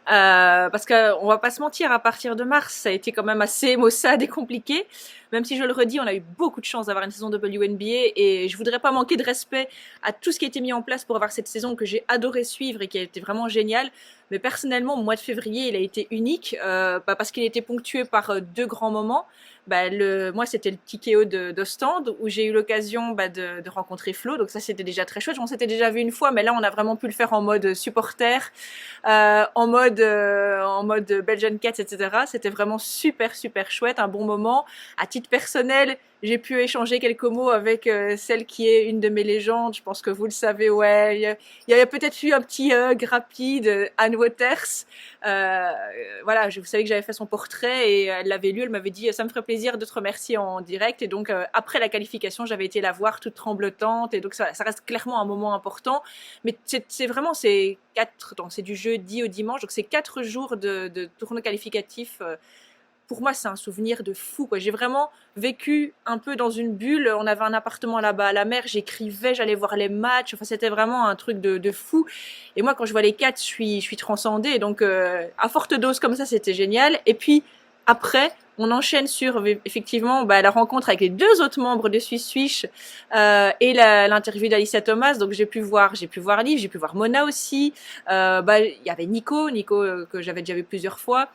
Parce qu'on va pas se mentir, à partir de mars, ça a été quand même assez maussade et compliqué. Même si je le redis, on a eu beaucoup de chance d'avoir une saison de WNBA et je voudrais pas manquer de respect à tout ce qui a été mis en place pour avoir cette saison que j'ai adoré suivre et qui a été vraiment géniale. Mais personnellement, mon mois de février, il a été unique parce qu'il a été ponctué par deux grands moments. Moi, c'était le Tikeo d'Ostende où j'ai eu l'occasion de rencontrer Flo. Donc ça, c'était déjà très chouette. On s'était déjà vu une fois, mais là, on a vraiment pu le faire en mode supporter, en mode Belgian Cats, etc. C'était vraiment super, super chouette, un bon moment. À titre personnel, j'ai pu échanger quelques mots avec celle qui est une de mes légendes. Je pense que vous le savez, ouais. Il y a peut-être eu un petit hug rapide, Anne Waters. Voilà, vous savez que j'avais fait son portrait et elle l'avait lu. Elle m'avait dit, ça me ferait plaisir de te remercier en direct. Et donc, après la qualification, j'avais été la voir toute tremblotante. Et donc, ça reste clairement un moment important. Mais c'est vraiment donc c'est du jeudi au dimanche. Donc, c'est 4 jours de tournoi qualificatif. Pour moi, c'est un souvenir de fou, quoi. J'ai vraiment vécu un peu dans une bulle. On avait un appartement là-bas à la mer. J'écrivais, j'allais voir les matchs. Enfin, c'était vraiment un truc de fou. Et moi, quand je vois les 4, je suis transcendée. Donc, à forte dose comme ça, c'était génial. Et puis, après, on enchaîne sur effectivement la rencontre avec les deux autres membres de Swiss Swish et l'interview d'Alicia Thomas. Donc j'ai pu voir Liv, j'ai pu voir Mona aussi. Il y avait Nico que j'avais déjà vu plusieurs fois.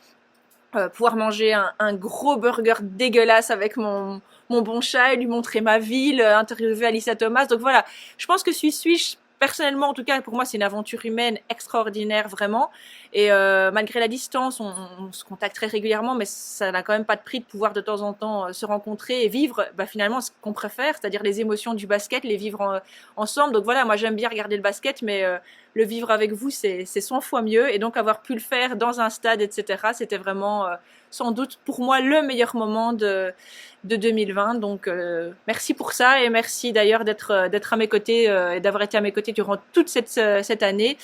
Pouvoir manger un gros burger dégueulasse avec mon bon chat et lui montrer ma ville, interviewer Alicia Thomas. Donc voilà, je pense que Swiss, personnellement en tout cas, pour moi, c'est une aventure humaine extraordinaire, vraiment. Et malgré la distance, on se contacte très régulièrement, mais ça n'a quand même pas de prix de pouvoir de temps en temps se rencontrer et vivre finalement ce qu'on préfère, c'est-à-dire les émotions du basket, les vivre ensemble. Donc voilà, moi j'aime bien regarder le basket, mais le vivre avec vous, c'est 100 fois mieux. Et donc avoir pu le faire dans un stade, etc., c'était vraiment sans doute pour moi le meilleur moment de 2020. Donc merci pour ça et merci d'ailleurs d'être à mes côtés et d'avoir été à mes côtés durant toute cette année.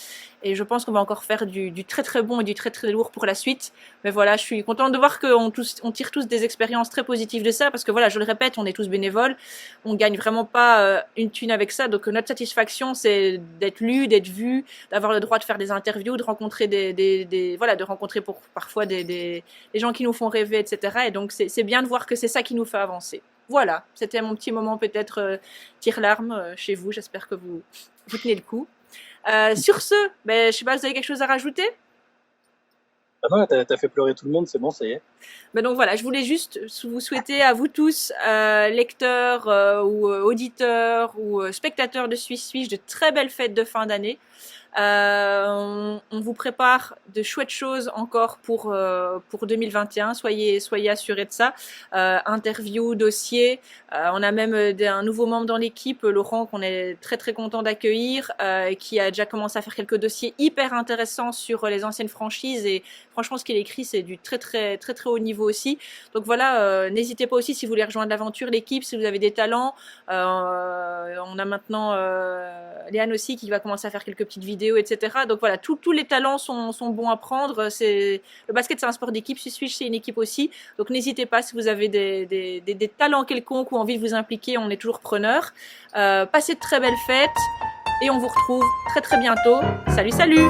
Et je pense qu'on va encore faire du très très bon et du très très lourd pour la suite. Mais voilà, je suis contente de voir qu'on tire tous des expériences très positives de ça parce que voilà, je le répète, on est tous bénévoles. On gagne vraiment pas une thune avec ça. Donc notre satisfaction, c'est d'être lu, d'être vu, d'avoir le droit de faire des interviews, de rencontrer de rencontrer parfois des gens qui nous font rêver, etc. Et donc c'est bien de voir que c'est ça qui nous fait avancer. Voilà, c'était mon petit moment peut-être tire-larme chez vous. J'espère que vous tenez le coup. Sur ce, je sais pas, vous avez quelque chose à rajouter? Ah non, t'as fait pleurer tout le monde, c'est bon, ça y est. Donc voilà, je voulais juste vous souhaiter à vous tous, lecteurs ou auditeurs ou spectateurs de Swiss Switch, de très belles fêtes de fin d'année. On vous prépare de chouettes choses encore pour 2021. Soyez assurés de ça. Interview, dossier. On a même un nouveau membre dans l'équipe, Laurent, qu'on est très très content d'accueillir, qui a déjà commencé à faire quelques dossiers hyper intéressants sur les anciennes franchises. Et franchement, ce qu'il écrit, c'est du très très très très haut niveau aussi. Donc voilà, n'hésitez pas aussi si vous voulez rejoindre l'aventure, l'équipe, si vous avez des talents. On a maintenant Léane aussi qui va commencer à faire quelques petites vidéos, etc. Donc voilà, tous les talents sont bons à prendre. Le basket, c'est un sport d'équipe. Switch, c'est une équipe aussi. Donc n'hésitez pas si vous avez des talents quelconques ou envie de vous impliquer, on est toujours preneurs. Passez de très belles fêtes et on vous retrouve très très bientôt. Salut, salut!